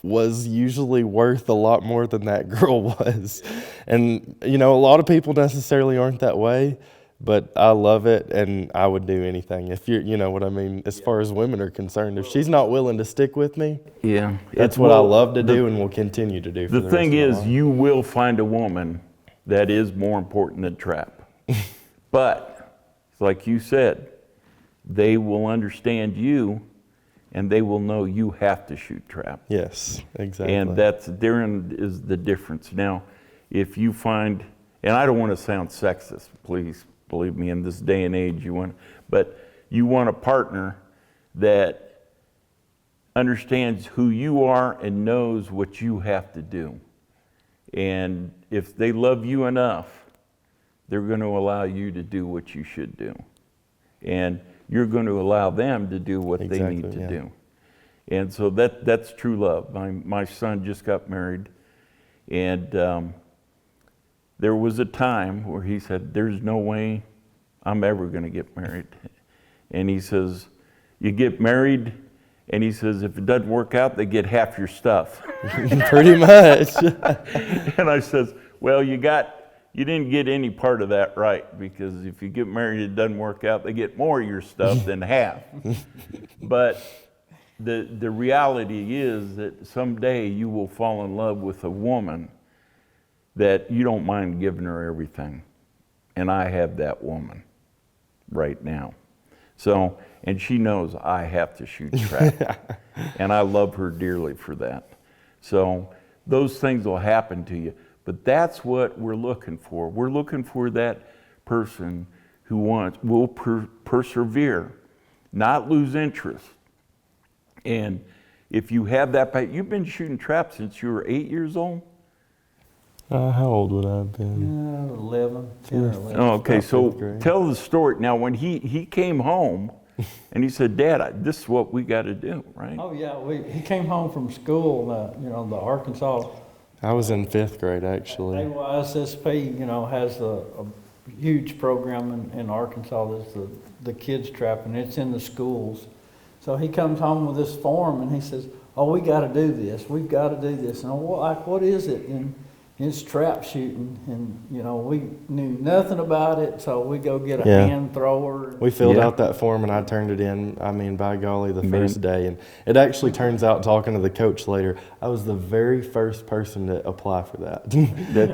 was usually worth a lot more than that girl was. And, you know, a lot of people necessarily aren't that way, but I love it, and I would do anything. If you know what I mean, as far as women are concerned, if she's not willing to stick with me, Yeah. that's what I love to do and will continue to do for The thing rest of my is, life. you will find a woman that is more important than trap. But, like you said, they will understand you, and they will know you have to shoot trap. Yes, exactly. And therein is the difference. Now, if you find, and I don't want to sound sexist, please believe me, in this day and age, but you want a partner that understands who you are and knows what you have to do. And if they love you enough, they're going to allow you to do what you should do. And you're going to allow them to do what they need to do. And so that's true love. My son just got married, and there was a time where he said, there's no way I'm ever going to get married. And he says, you get married, and he says, if it doesn't work out, they get half your stuff. Pretty much. And I says, well, you didn't get any part of that right, because if you get married, it doesn't work out, they get more of your stuff than half. But the reality is that someday you will fall in love with a woman that you don't mind giving her everything. And I have that woman right now. So, and she knows I have to shoot trap. And I love her dearly for that. So those things will happen to you. But that's what we're looking for. We're looking for that person who will persevere, not lose interest. And if you have that, you've been shooting trap since you were 8 years old? How old would I have been? 11, 10 or 11. Oh, okay, About so fifth grade. tell the story. Now, when he came home and he said, Dad, this is what we got to do, right? Oh, yeah, he came home from school, the Arkansas I was in 5th grade, actually. AYSSP, has a huge program in Arkansas. That's the kids trap, and it's in the schools. So he comes home with this form, and he says, "Oh, we got to do this. We've got to do this." And I'm like, "What is it?" And it's trap shooting, and we knew nothing about it. So we go get a Yeah. hand thrower. We filled Yeah. out that form and I turned it in, by golly, the first day. And it actually turns out, talking to the coach later, I was the very first person to apply for that,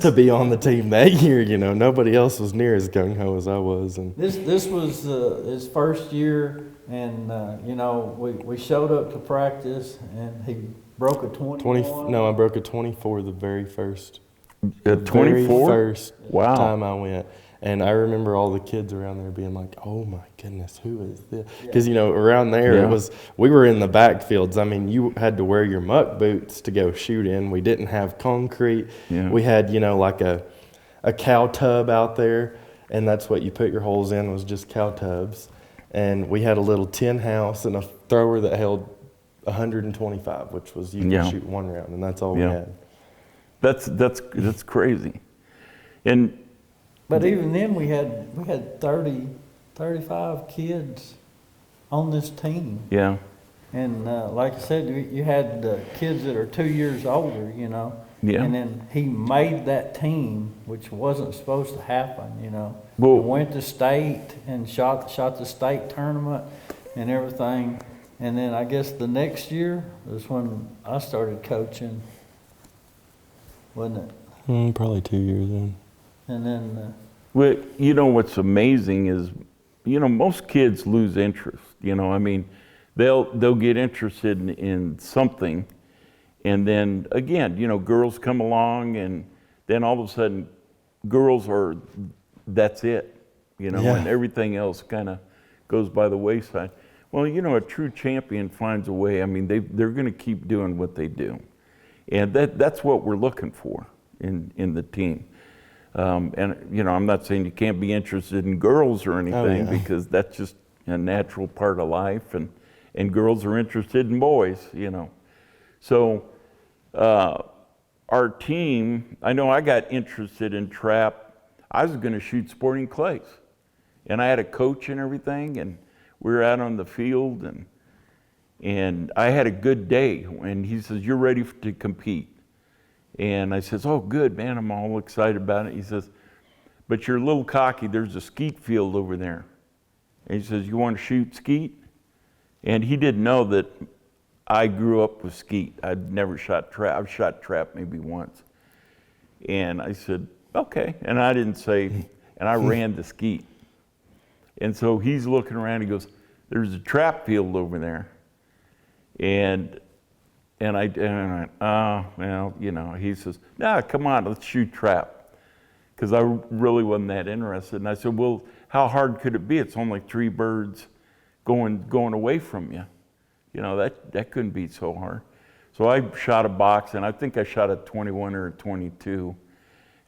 to be on the team that year. Nobody else was near as gung-ho as I was. And This was his first year, and we showed up to practice, and he broke a 21. I broke a 24 the very first. At Very 24? first Wow. time I went. And I remember all the kids around there being like, "Oh my goodness, who is this?" Because, around there Yeah. we were in the backfields. I mean, you had to wear your muck boots to go shoot in. We didn't have concrete. Yeah. We had, like a cow tub out there, and that's what you put your holes in, was just cow tubs. And we had a little tin house and a thrower that held 125, which was you Yeah. could shoot one round, and that's all we Yeah. had. That's crazy. And But even then, we had 30, 35 kids on this team. yeah, And like I said, you had kids that are 2 years older, Yeah. And then he made that team, which wasn't supposed to happen, Well- He went to state and shot the state tournament and everything. And then I guess the next year was when I started coaching, wasn't it? Probably 2 years in. And then, well, what's amazing is, most kids lose interest. I mean, they'll get interested in something, and then again, girls come along, and then all of a sudden, that's it, Yeah. and everything else kind of goes by the wayside. Well, a true champion finds a way. I mean, they're going to keep doing what they do, and that's what we're looking for in the team. And I'm not saying you can't be interested in girls or anything, yeah. because that's just a natural part of life, and girls are interested in boys, So our team, I know I got interested in trap. I was going to shoot sporting clays, and I had a coach and everything, and we were out on the field, and I had a good day. And he says, "You're ready to compete." And I says, "Oh, good, man, I'm all excited about it." He says, "But you're a little cocky. There's a skeet field over there." And he says, "You want to shoot skeet?" And he didn't know that I grew up with skeet. I'd never shot trap. I've shot trap maybe once. And I said, "Okay." And I didn't say, and I ran the skeet. And so he's looking around, he goes, "There's a trap field over there." And I went, "Oh, well, he says, "No, come on, let's shoot trap." Because I really wasn't that interested. And I said, "Well, how hard could it be? It's only 3 birds going away from you. That couldn't be so hard." So I shot a box, and I think I shot a 21 or a 22.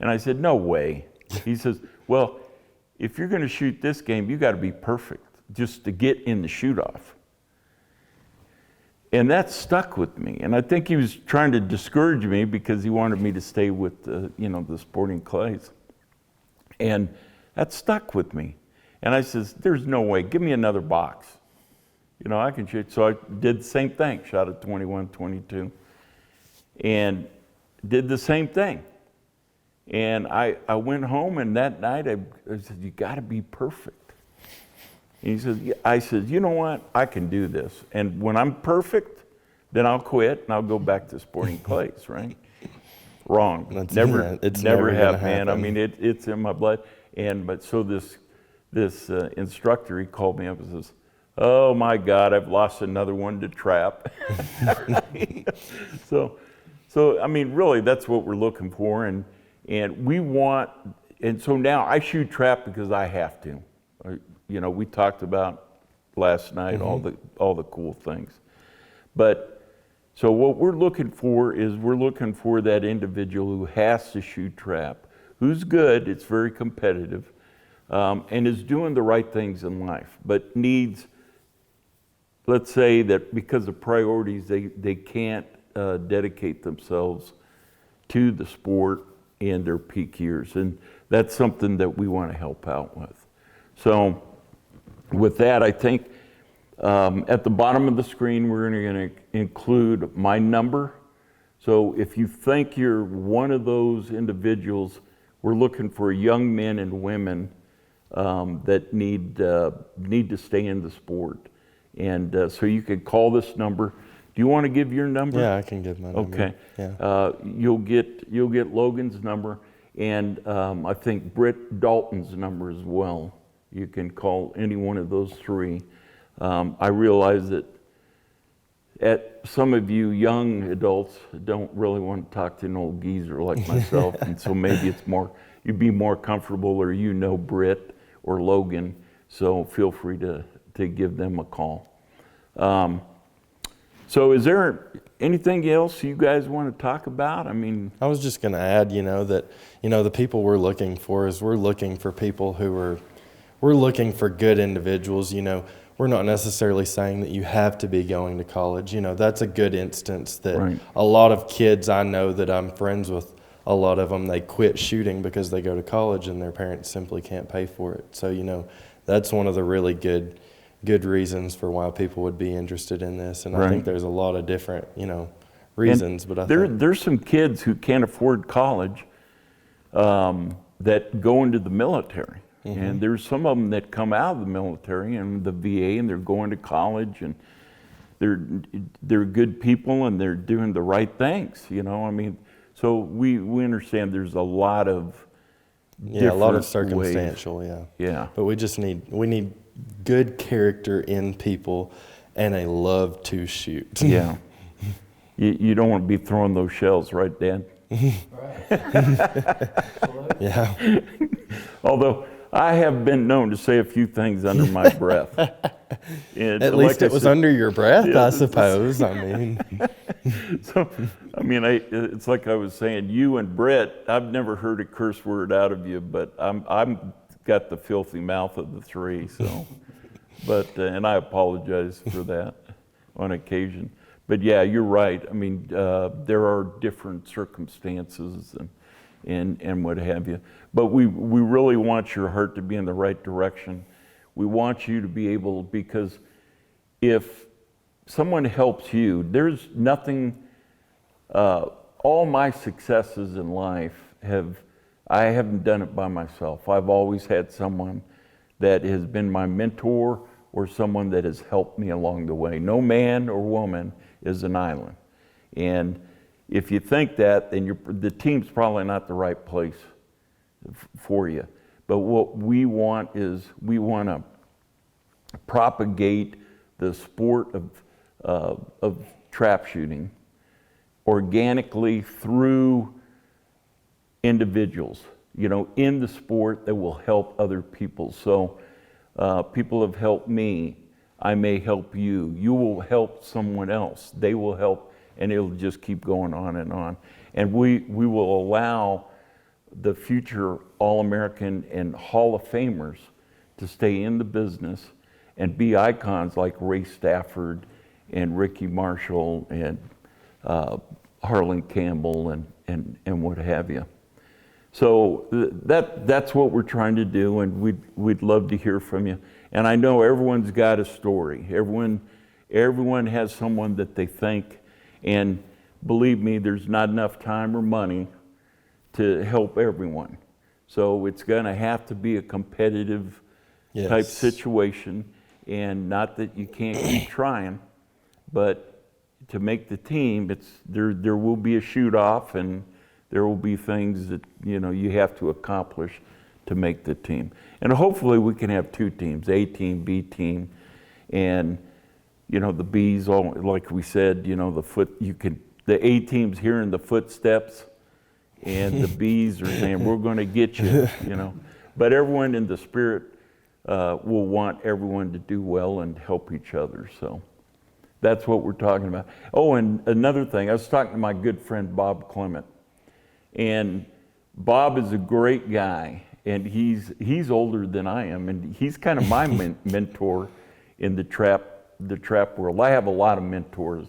And I said, "No way." He says, "Well, if you're going to shoot this game, you got to be perfect just to get in the shoot-off." And that stuck with me. And I think he was trying to discourage me because he wanted me to stay with the sporting clays. And that stuck with me. And I says, "There's no way. Give me another box. I can shoot." So I did the same thing, shot a 21, 22, and did the same thing. And I went home, and that night I said, "You got to be perfect." And he says, I said, "You know what? I can do this. And when I'm perfect, then I'll quit and I'll go back to sporting clays," right? wrong. It's Never never gonna have, man. I happen. mean, it's in my blood. But so this instructor, he called me up and says, "Oh my God, I've lost another one to trap." So I mean, really, that's what we're looking for, and we want. And so now I shoot trap because I have to. You know, we talked about last night all the cool things, but. So what we're looking for is that individual who has to shoot trap, who's good, it's very competitive, and is doing the right things in life, but needs, let's say that because of priorities, they can't dedicate themselves to the sport in their peak years. And that's something that we want to help out with. So with that, I think at the bottom of the screen, we're going to include my number. So if you think you're one of those individuals, we're looking for young men and women that need to stay in the sport. And so you can call this number. Do you want to give your number? Yeah, I can give my number. Okay. Yeah. You'll get Logan's number, and I think Britt Dalton's number as well. You can call any one of those three. I realize that some of you young adults don't really want to talk to an old geezer like myself, and so maybe you'd be more comfortable, or Britt or Logan, so feel free to give them a call. So is there anything else you guys want to talk about? I mean, I was just going to add, that, the people we're looking for is we're looking for people we're looking for good individuals. We're not necessarily saying that you have to be going to college. That's a good instance that Right. A lot of kids I know that I'm friends with, a lot of them, they quit shooting because they go to college and their parents simply can't pay for it. So, that's one of the really good reasons for why people would be interested in this. And Right. I think there's a lot of different, reasons. But there's some kids who can't afford college that go into the military. And there's some of them that come out of the military and the VA, and they're going to college, and they're good people, and they're doing the right things. I mean, so we understand there's a lot of a lot of different ways. circumstantial, Yeah. But we need good character in people and a love to shoot. Yeah. You don't want to be throwing those shells, right, Dan? Yeah. Although I have been known to say a few things under my breath. And At like least I it was said- under your breath, Yeah, I suppose. I mean, So, it's like I was saying, you and Brett, I've never heard a curse word out of you, but I'm got the filthy mouth of the three. So, but and I apologize for that on occasion. But yeah, you're right. I mean, there are different circumstances and what have you. But we really want your heart to be in the right direction. We want you to be able, because if someone helps you, there's nothing, all my successes in life I haven't done it by myself. I've always had someone that has been my mentor or someone that has helped me along the way. No man or woman is an island. And if you think that, then the team's probably not the right place for you. But what we want is we want to propagate the sport of trap shooting organically through individuals, in the sport that will help other people. So people have helped me. I may help you. You will help someone else. They will help, and it'll just keep going on and on. And we will allow the future All-American and Hall of Famers to stay in the business and be icons like Ray Stafford and Ricky Marshall and Harlan Campbell and what have you. So that's what we're trying to do, and we'd love to hear from you. And I know everyone's got a story. Everyone has someone that they think, and believe me, there's not enough time or money to help everyone. So it's going to have to be a competitive type situation, and not that you can't keep trying, but to make the team, there will be a shoot-off, and there will be things that, you know, you have to accomplish to make the team. And hopefully we can have 2 teams, A team, B team, and, you know, the B's, all, like we said, you know, the A team's hearing the footsteps, and the B's are saying, we're going to get you, you know. But everyone in the spirit will want everyone to do well and help each other, so that's what we're talking about. Oh, and another thing, I was talking to my good friend Bob Clement, and Bob is a great guy, and he's older than I am, and he's kind of my mentor in the trap world. I have a lot of mentors.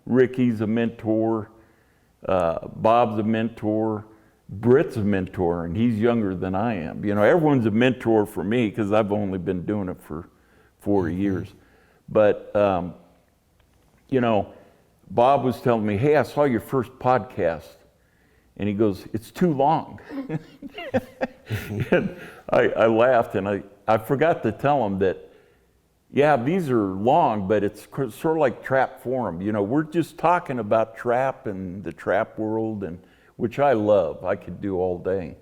Ricky's a mentor, Bob's a mentor, Britt's a mentor, and he's younger than I am. You know, everyone's a mentor for me because I've only been doing it for 4 years. But, you know, Bob was telling me, hey, I saw your first podcast. And he goes, it's too long. And I laughed, and I forgot to tell him that, yeah, these are long, but it's sort of like Trap Forum. You know, we're just talking about trap and the trap world, and which I love. I could do all day.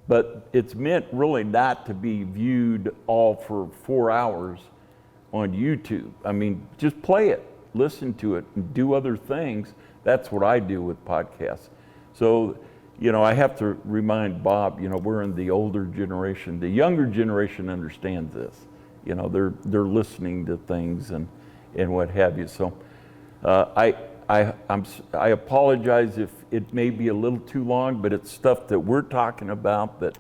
But it's meant really not to be viewed all for 4 hours on YouTube. I mean, just play it, listen to it, and do other things. That's what I do with podcasts. So, you know, I have to remind Bob, you know, we're in the older generation. The younger generation understands this. You know, they're listening to things and what have you. So I apologize if it may be a little too long, but it's stuff that we're talking about that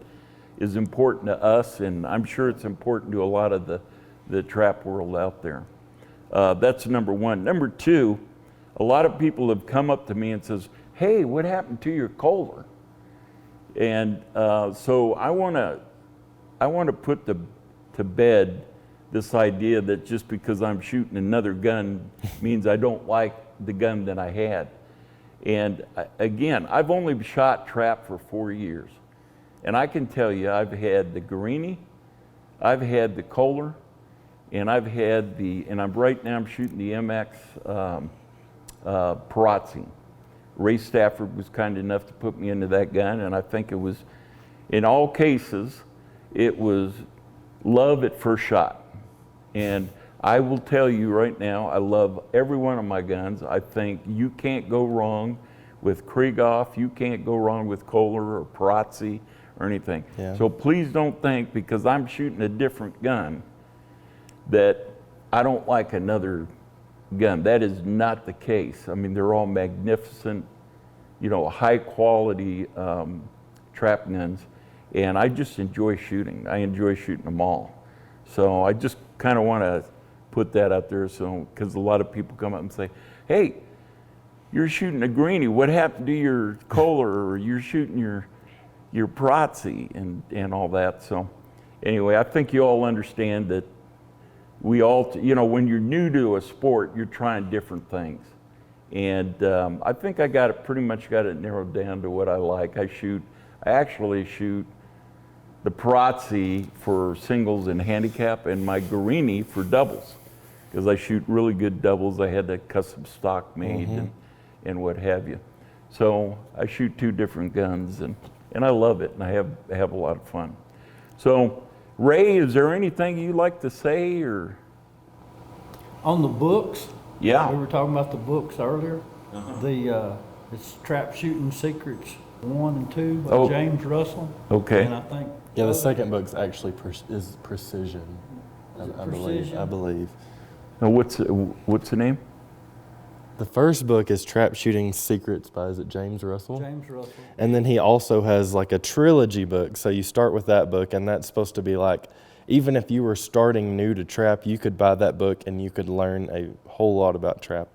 is important to us, and I'm sure it's important to a lot of the trap world out there. That's number one. Number two, a lot of people have come up to me and says, hey, what happened to your Kohler? And so I want to put to bed this idea that just because I'm shooting another gun means I don't like the gun that I had. And again, I've only shot trap for 4 years. And I can tell you, I've had the Guarini, I've had the Kohler, and I've had right now I'm shooting the MX Perazzi. Ray Stafford was kind enough to put me into that gun, and I think it was, in all cases, it was love at first shot. And I will tell you right now, I love every one of my guns. I think you can't go wrong with Krieghoff, you can't go wrong with Kohler or Perazzi or anything. Yeah. So please don't think because I'm shooting a different gun that I don't like another gun. That is not the case. I mean, they're all magnificent, you know, high quality trap guns, and I just enjoy shooting. I enjoy shooting them all. So I just kind of want to put that out there, so because a lot of people come up and say, hey, you're shooting a Guarini, what happened to your Kohler, or you're shooting your Perazzi and all that. So anyway, I think you all understand that we all, you know, when you're new to a sport, you're trying different things. And I think I pretty much got it narrowed down to what I like. I actually shoot the Perazzi for singles and handicap, and my Guarini for doubles, because I shoot really good doubles. I had the custom stock made and what have you. So I shoot 2 different guns, and I love it, and I have a lot of fun. So Ray, is there anything you'd like to say, or? On the books? Yeah. We were talking about the books earlier. It's Trap Shooting Secrets 1 and 2 by James Russell. Okay. And I think the second book's actually is Precision. I believe. Now what's the name? The first book is Trap Shooting Secrets by, is it James Russell? James Russell. And then he also has like a trilogy book. So you start with that book, and that's supposed to be like, even if you were starting new to trap, you could buy that book and you could learn a whole lot about trap.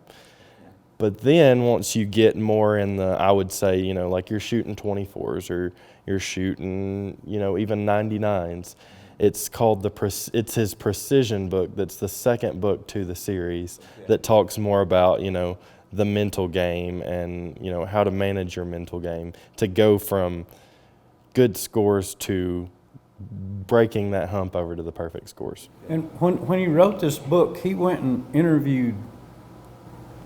But then once you get more in the, I would say, you know, like you're shooting 24s or you're shooting, you know, even 99s. It's called it's his Precision book. That's the second book to the series that talks more about, you know, the mental game and, you know, how to manage your mental game to go from good scores to breaking that hump over to the perfect scores. And when he wrote this book, he went and interviewed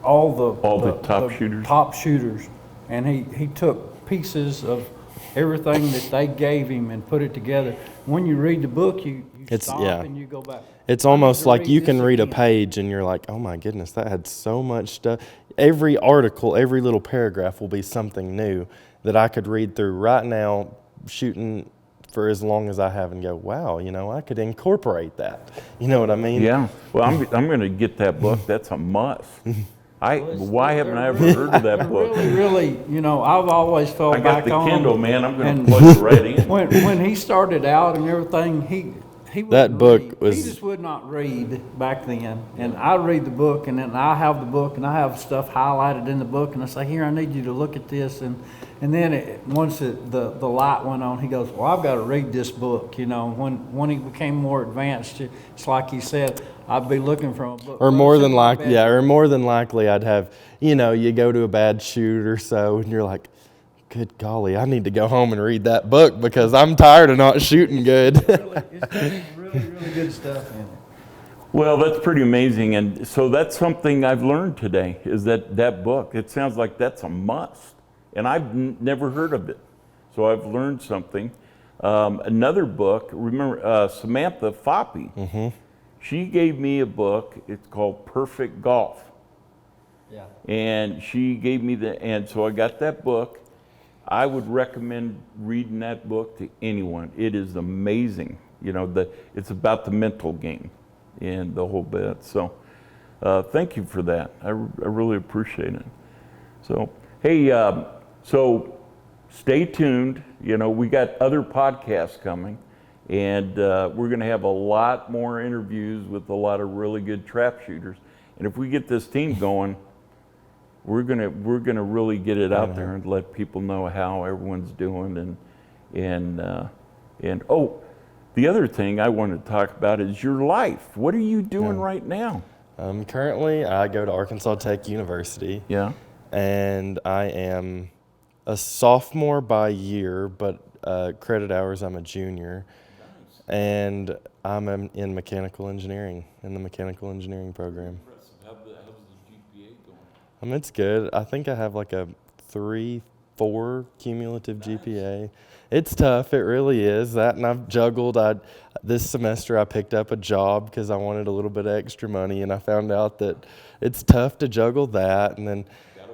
all the top shooters. top shooters and he took pieces of everything that they gave him and put it together. When you read the book, you stop and you go back. It's I need almost to like read you this can read a again. page and you're like, oh my goodness, that had so much stuff. Every article, every little paragraph will be something new that I could read through right now, shooting for as long as I have, and go, wow, I could incorporate that. You know what I mean? Yeah. Well, I'm going to get that book. That's a must. Why haven't I ever heard of that book? Really, I've always felt I got back the on. Kindle, man. I'm going and to plug it right in. when he started out and everything, he That wouldn't book read. was- He just would not read back then. And I read the book, and then I have the book, and I have stuff highlighted in the book, and I say, here, I need you to look at this. And then once the light went on, he goes, well, I've got to read this book. When he became more advanced, it's like he said, I'd be looking for a book. Or more than likely, I'd have, you go to a bad shoot or so, and you're like, good golly, I need to go home and read that book because I'm tired of not shooting good. It's got really, really good stuff in it. Well, that's pretty amazing. And so that's something I've learned today, is that book. It sounds like that's a must. And I've never heard of it. So I've learned something. Another book, remember Samantha Foppe, she gave me a book. It's called Perfect Golf. Yeah. And she gave me and so I got that book. I would recommend reading that book to anyone. It is amazing. It's about the mental game and the whole bit. So thank you for that. I really appreciate it. So, hey, so stay tuned. We got other podcasts coming, and we're going to have a lot more interviews with a lot of really good trap shooters. And if we get this team going, we're gonna really get it out there and let people know how everyone's doing. And the other thing I wanted to talk about is your life. What are you doing right now? Currently, I go to Arkansas Tech University. Yeah. And I am a sophomore by year, but credit hours, I'm a junior. Nice. And I'm in mechanical engineering, in the mechanical engineering program. How's the GPA going? It's good. I think I have like a 3.4 cumulative GPA. It's tough, it really is. That, and I've juggled. This semester I picked up a job because I wanted a little bit of extra money, and I found out that it's tough to juggle that. And then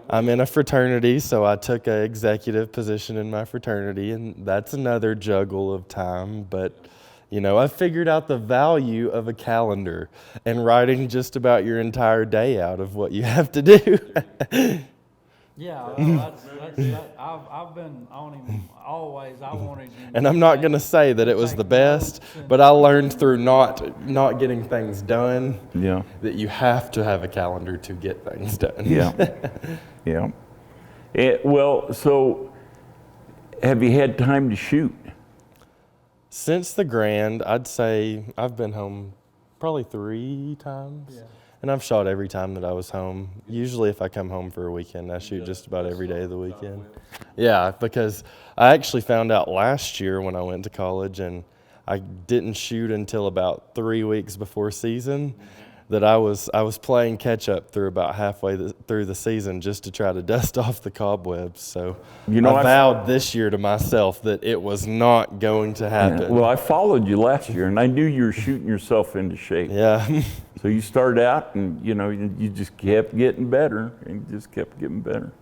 I'm in a fraternity, so I took an executive position in my fraternity, and that's another juggle of time. But, I figured out the value of a calendar and writing just about your entire day out of what you have to do. Yeah, well, I've been on him always. I wanted him. And I'm not going to say that it was the best, but I learned through not getting things done that you have to have a calendar to get things done. Yeah. Well, so have you had time to shoot? Since the Grand, I'd say I've been home probably 3 times. Yeah. And I've shot every time that I was home. Usually if I come home for a weekend, I shoot just about every day of the weekend. Yeah, because I actually found out last year when I went to college, and I didn't shoot until about 3 weeks before season, that I was playing catch up through about halfway through the season just to try to dust off the cobwebs. So I vowed this year to myself that it was not going to happen. Yeah. Well, I followed you last year, and I knew you were shooting yourself into shape. Yeah. So you started out, and you just kept getting better, and just kept getting better.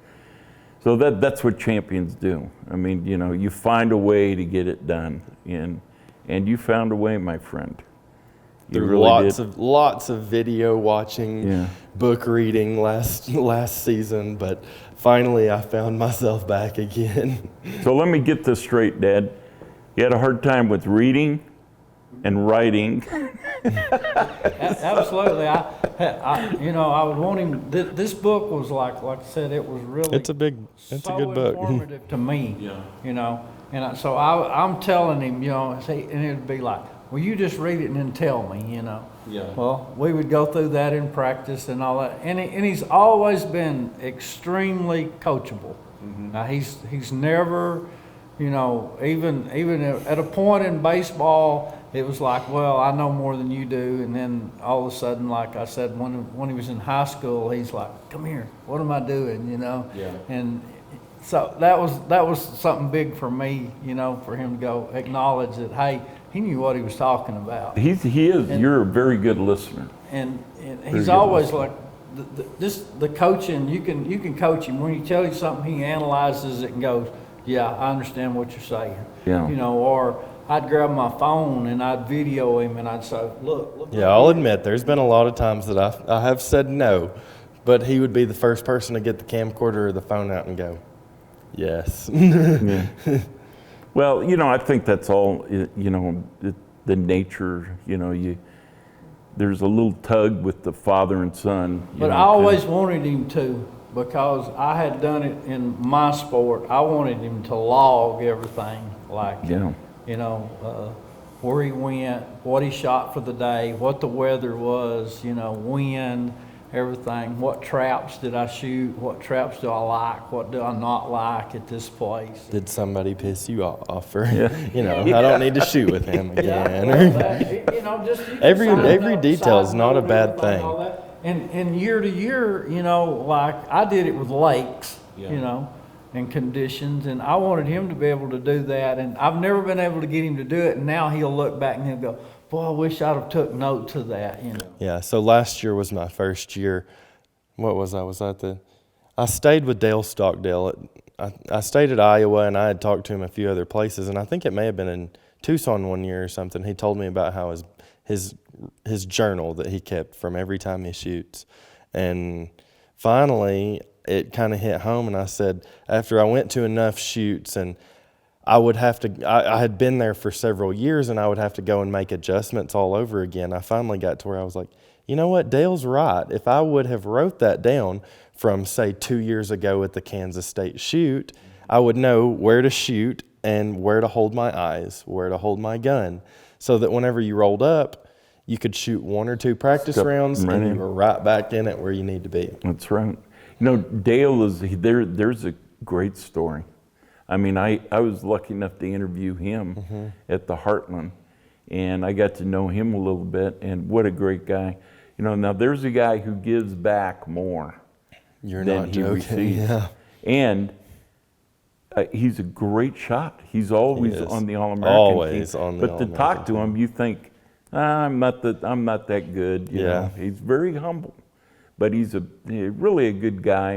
So that's what champions do. I mean, you find a way to get it done, and you found a way, my friend. You Through really lots of video watching, book reading last season, but finally I found myself back again. So let me get this straight, Dad. You had a hard time with reading and writing. Absolutely. I would want him. This book was like I said, it was really. It's a good book. Informative to me. Yeah. So I'm telling him, and it'd be like, well, you just read it and then tell me, Yeah. Well, we would go through that in practice and all that, and he's always been extremely coachable. Mm-hmm. Now he's never, even at a point in baseball, it was like, well, I know more than you do, and then all of a sudden, like I said, when he was in high school, he's like, come here, what am I doing, Yeah. And So that was something big for me, you know, for him to go acknowledge that, hey, he knew what he was talking about. He is. You're a very good listener. And Very he's good always listener. like, the coaching, you can coach him. When he tells you something, he analyzes it and goes, yeah, I understand what you're saying. Yeah. You know, or I'd grab my phone and I'd video him and I'd say, look. Yeah, I'll admit there's been a lot of times that I have said no, but he would be the first person to get the camcorder or the phone out and go, yes. Yeah. Well, you know, I think that's all, you know, the nature, you know, there's a little tug with the father and son. But I always wanted him to, because I had done it in my sport. I wanted him to log everything, like, Yeah. you know, where he went, what he shot for the day, what the weather was, you know, wind, everything. What traps did I shoot? What traps do I like? What do I not like at this place? Did somebody piss you off? Or, Yeah. you know, I don't need to shoot with him again. well, that, you know, just you can Every sign up, detail is sign not a note, bad everything, thing. all that. And year to year, you know, like I did it with lakes, Yeah. you know, and conditions, and I wanted him to be able to do that, and I've never been able to get him to do it, and now he'll look back and he'll go, boy, I wish I'd have took note to that, you know. Yeah, so last year was my first year. What was I? I stayed with Dale Stockdale. I stayed at Iowa, and I had talked to him a few other places, and I think it may have been in Tucson one year or something. He told me about how his journal that he kept from every time he shoots. And finally, it kind of hit home, and I said, after I went to enough shoots, and I would have to, I had been there for several years, and I would have to go and make adjustments all over again. I finally got to where I was like, you know what, Dale's right. If I would have wrote that down from, say, 2 years ago at the Kansas State shoot, I would know where to shoot and where to hold my eyes, where to hold my gun, so that whenever you rolled up, you could shoot 1 or 2 practice Step rounds right and in. you were right back in it where you need to be. That's right. You know, Dale is there's a great story. I mean, I was lucky enough to interview him at the Heartland, and I got to know him a little bit, and what a great guy. You know, now there's a guy who gives back more You're than not he joking. receives. Yeah. And he's a great shot. He's always He is. on the All-American Always team. on the But to talk All-American to him, you think, I'm not that good. You know? He's very humble, but he's really a good guy,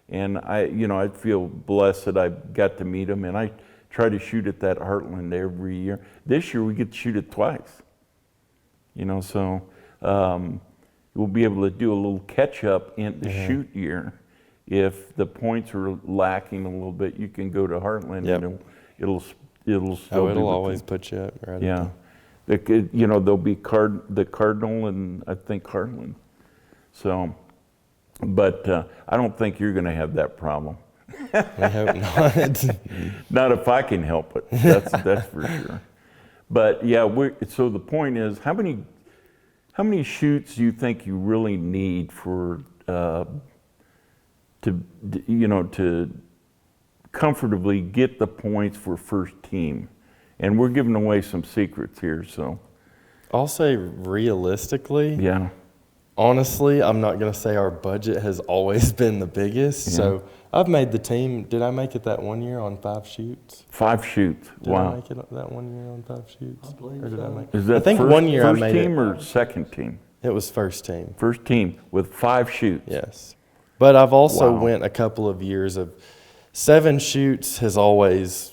and I feel blessed that I got to meet him, and I try to shoot at that Heartland every year. This year we get to shoot it twice. You know, so we'll be able to do a little catch up in the shoot year. If the points are lacking a little bit, you can go to Heartland, and it'll still It'll always put you up right. yeah. There'll be the Cardinal and I think Heartland. So, but I don't think you're going to have that problem. We hope not. Not if I can help it. That's for sure. But yeah, so the point is, how many shoots do you think you really need for to comfortably get the points for first team? And we're giving away some secrets here, so. I'll say realistically, Yeah. honestly, I'm not going to say our budget has always been the biggest. Yeah. So I've made the team. Did I make it that one year on 5 shoots? 5 shoots. Did I Wow. make it that one year on 5 shoots? I believe Or did I so. make Is that I think first, one year I first made team it. or second team? It was first team. First team with 5 shoots. Yes. But I've also Wow. went a couple of years of 7 shoots has always.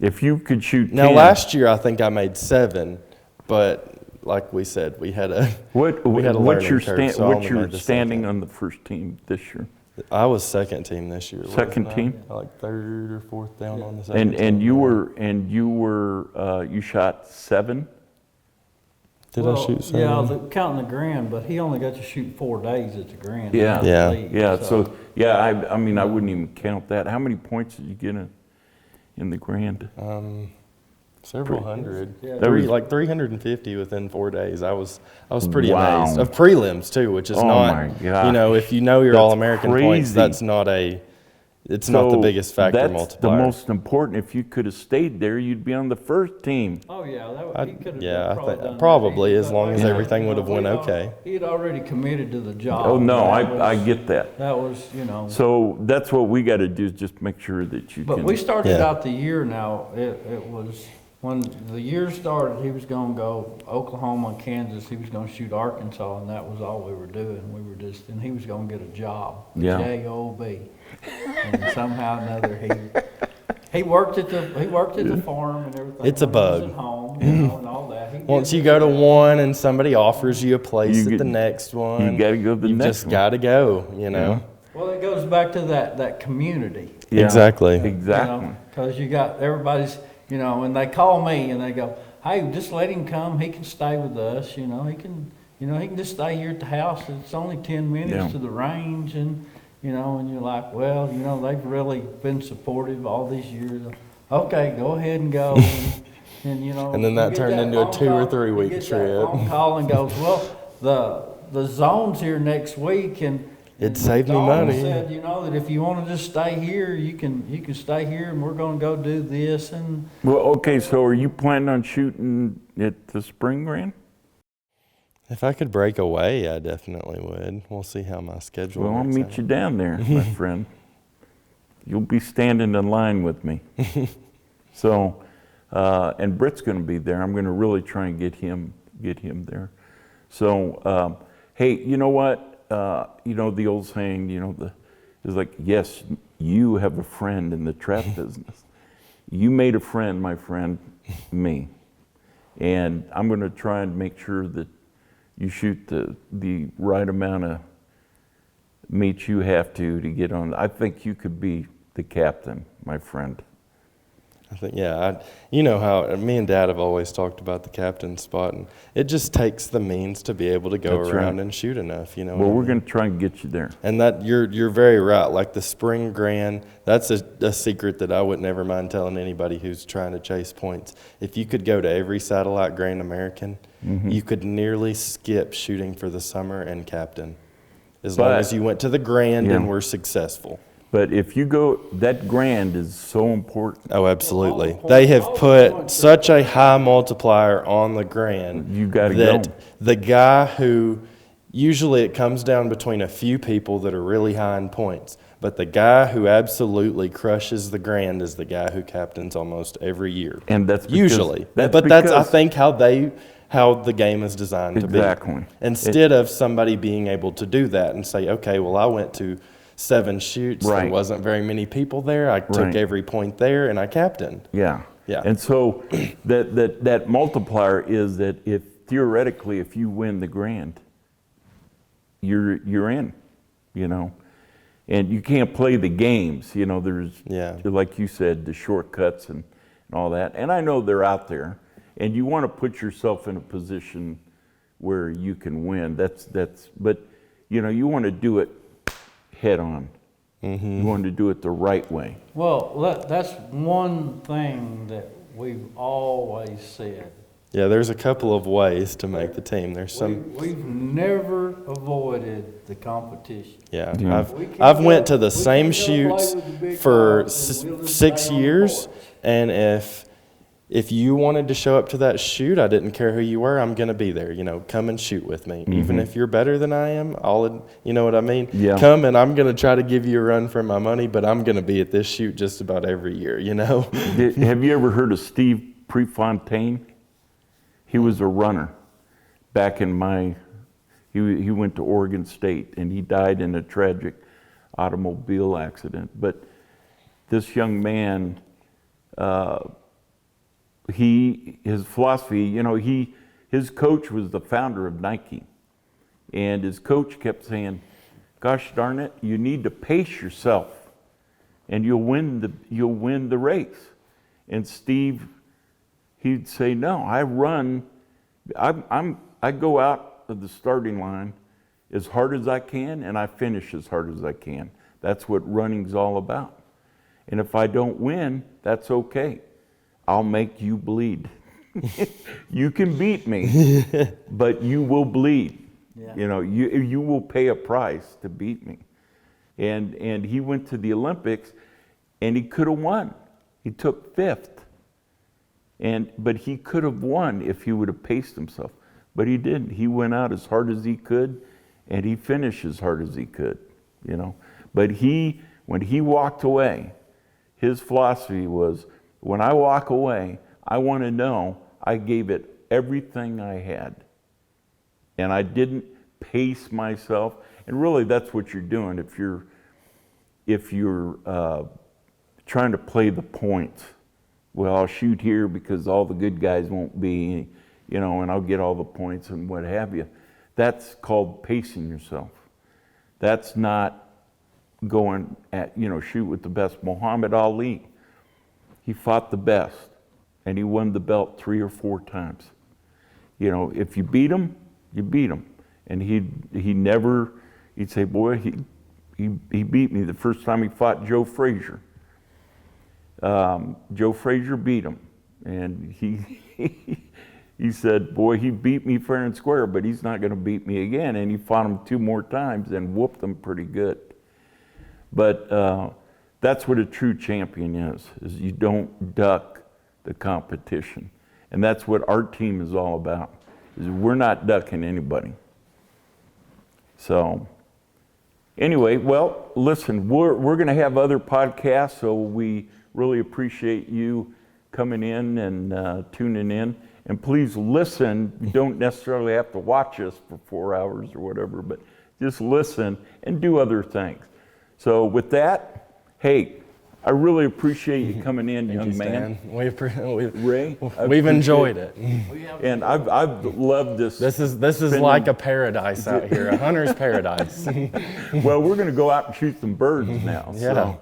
If you could shoot Now 10, last year I think I made 7, but like we said, we had a what's learning your curve, so I only what's your made the standing second. on the first team this year? I was second team this year. Second wasn't I? team? Like 3rd or 4th down on the second team. And you shot 7? Did I shoot 7? Yeah, counting the Grand, but he only got to shoot 4 days at the Grand. Yeah. not the Yeah. league, Yeah. So I mean I wouldn't even count that. How many points did you get in the Grand? Several hundred. Yeah. There was- Like 350 within 4 days. I was pretty Wow. amazed. Of prelims too, which is Oh not, my gosh. if you know your That's All-American points, crazy. that's not it's not the biggest factor that's multiplier. the most important. If you could have stayed there, you'd be on the first team. Oh, yeah, he could have Yeah, probably done that. probably, as But long like as I said, everything would have went we okay. He had already committed to the job. Oh, no, That I was- get that. That was, you know. So that's what we got to do, is just make sure that you But can. we started Yeah. out the year now, it was, when the year started, he was gonna go Oklahoma and Kansas, he was gonna shoot Arkansas, and that was all we were doing. We were just, and he was gonna get a job, Yeah. J-O-B. And somehow or another, he worked at the farm and everything. It's a when he was bug. at home, you know, and all that. He Once did you it. go to one and somebody offers you a place You at get- the next one, you gotta go to the you've next just one. got to go, you know? Well, it goes back to that community. Yeah, Exactly. Exactly. Because you got, everybody's, you know, and they call me and they go, hey, just let him come, he can stay with us, you know, he can just stay here at the house, it's only 10 minutes Yeah. to the range, and, you know, and you're like, well, you know, they've really been supportive all these years. Okay, go ahead and go, and you know. And then that you get turned into a phone 2 or call- 3 you week get that trip. phone call and goes, well, the zone's here next week, and It saved me Dawn money. said, you know, that if you want to just stay here, you can stay here, and we're going to go do this, and Well, okay, so are you planning on shooting at the spring grand? If I could break away, I definitely would. We'll see how my schedule Well, I'll works meet out. you down there, my friend. You'll be standing in line with me. So, and Britt's going to be there. I'm going to really try and get him there. So, hey, you know what? You know the old saying. You know is like, yes, you have a friend in the trap business. You made a friend, my friend, me, and I'm going to try and make sure that you shoot the right amount of meet you have to get on. I think you could be the captain, my friend. I think, yeah, you know how me and Dad have always talked about the captain spot, and it just takes the means to be able to go That's around right. and shoot enough, you know. Well, what I we're mean? going to try and get you there. And that you're very right. Like the spring grand, that's a secret that I would never mind telling anybody who's trying to chase points. If you could go to every satellite Grand American, you could nearly skip shooting for the summer and captain, as long But- as you went to the grand Yeah. and were successful. But if you go, that grand is so important. Oh, absolutely. Well, They have all the put points such a high multiplier on the grand You gotta that go. the guy who, usually it comes down between a few people that are really high in points, but the guy who absolutely crushes the grand is the guy who captains almost every year. And that's because, Usually. That's But that's, I because- think, how the game is designed to be. Exactly. Instead of somebody being able to do that and say, okay, well, I went to 7 shoots, there Right. wasn't very many people there, I took Right. every point there, and I captained. Yeah. Yeah. And so that multiplier is that if theoretically, if you win the grand, you're in, you know. And you can't play the games, you know, there's, Yeah. like you said, the shortcuts and all that. And I know they're out there. And you want to put yourself in a position where you can win. But, you know, you want to do it head on. You want to do it the right way. well, that's one thing that we've always said. Yeah, there's a couple of ways to make the team. There's some, We've never avoided the competition. yeah. Yeah. We can't I've go- went to the we same can't go play shoots with the big for dogs and we'll just 6 stay on the years, court. and if you wanted to show up to that shoot, I didn't care who you were. I'm going to be there. You know, come and shoot with me. Even if you're better than I am, you know what I mean? Yeah. Come and I'm going to try to give you a run for my money, but I'm going to be at this shoot just about every year, you know? Have you ever heard of Steve Prefontaine? He was a runner back in he went to Oregon State and he died in a tragic automobile accident. But this young man, his philosophy, you know, his coach was the founder of Nike. And his coach kept saying, gosh darn it, you need to pace yourself and you'll win the race. And Steve, he'd say, no, I go out of the starting line as hard as I can and I finish as hard as I can. That's what running's all about. And if I don't win, that's okay. I'll make you bleed. You can beat me, but you will bleed. Yeah. You know, you will pay a price to beat me. And he went to the Olympics, and he could have won. He took 5th. But he could have won if he would have paced himself. But he didn't. He went out as hard as he could, and he finished as hard as he could, you know. But when he walked away, his philosophy was, when I walk away, I want to know I gave it everything I had. And I didn't pace myself. And really, that's what you're doing if you're trying to play the points. Well, I'll shoot here because all the good guys won't be, you know, and I'll get all the points and what have you. That's called pacing yourself. That's not going at, you know, shoot with the best. Muhammad Ali, he fought the best, and he won the belt 3 or 4 times. You know, if you beat him, you beat him. And he'd say, boy, he beat me the first time he fought Joe Frazier. Joe Frazier beat him, and he said, boy, he beat me fair and square, but he's not going to beat me again. And he fought him 2 more times and whooped him pretty good. But that's what a true champion is you don't duck the competition. And that's what our team is all about, is we're not ducking anybody. So anyway, well, listen, we're going to have other podcasts, so we really appreciate you coming in and tuning in. And please listen. You don't necessarily have to watch us for 4 hours or whatever, but just listen and do other things. So with that, hey, I really appreciate you coming in, young man. Ray, We've enjoyed it. And I've loved this. This is like a paradise out here, a hunter's paradise. Well, we're going to go out and shoot some birds now. Yeah.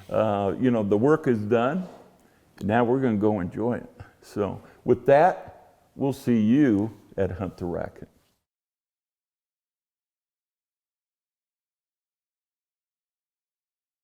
So, you know, the work is done. Now we're going to go enjoy it. So with that, we'll see you at Hunt the Racket.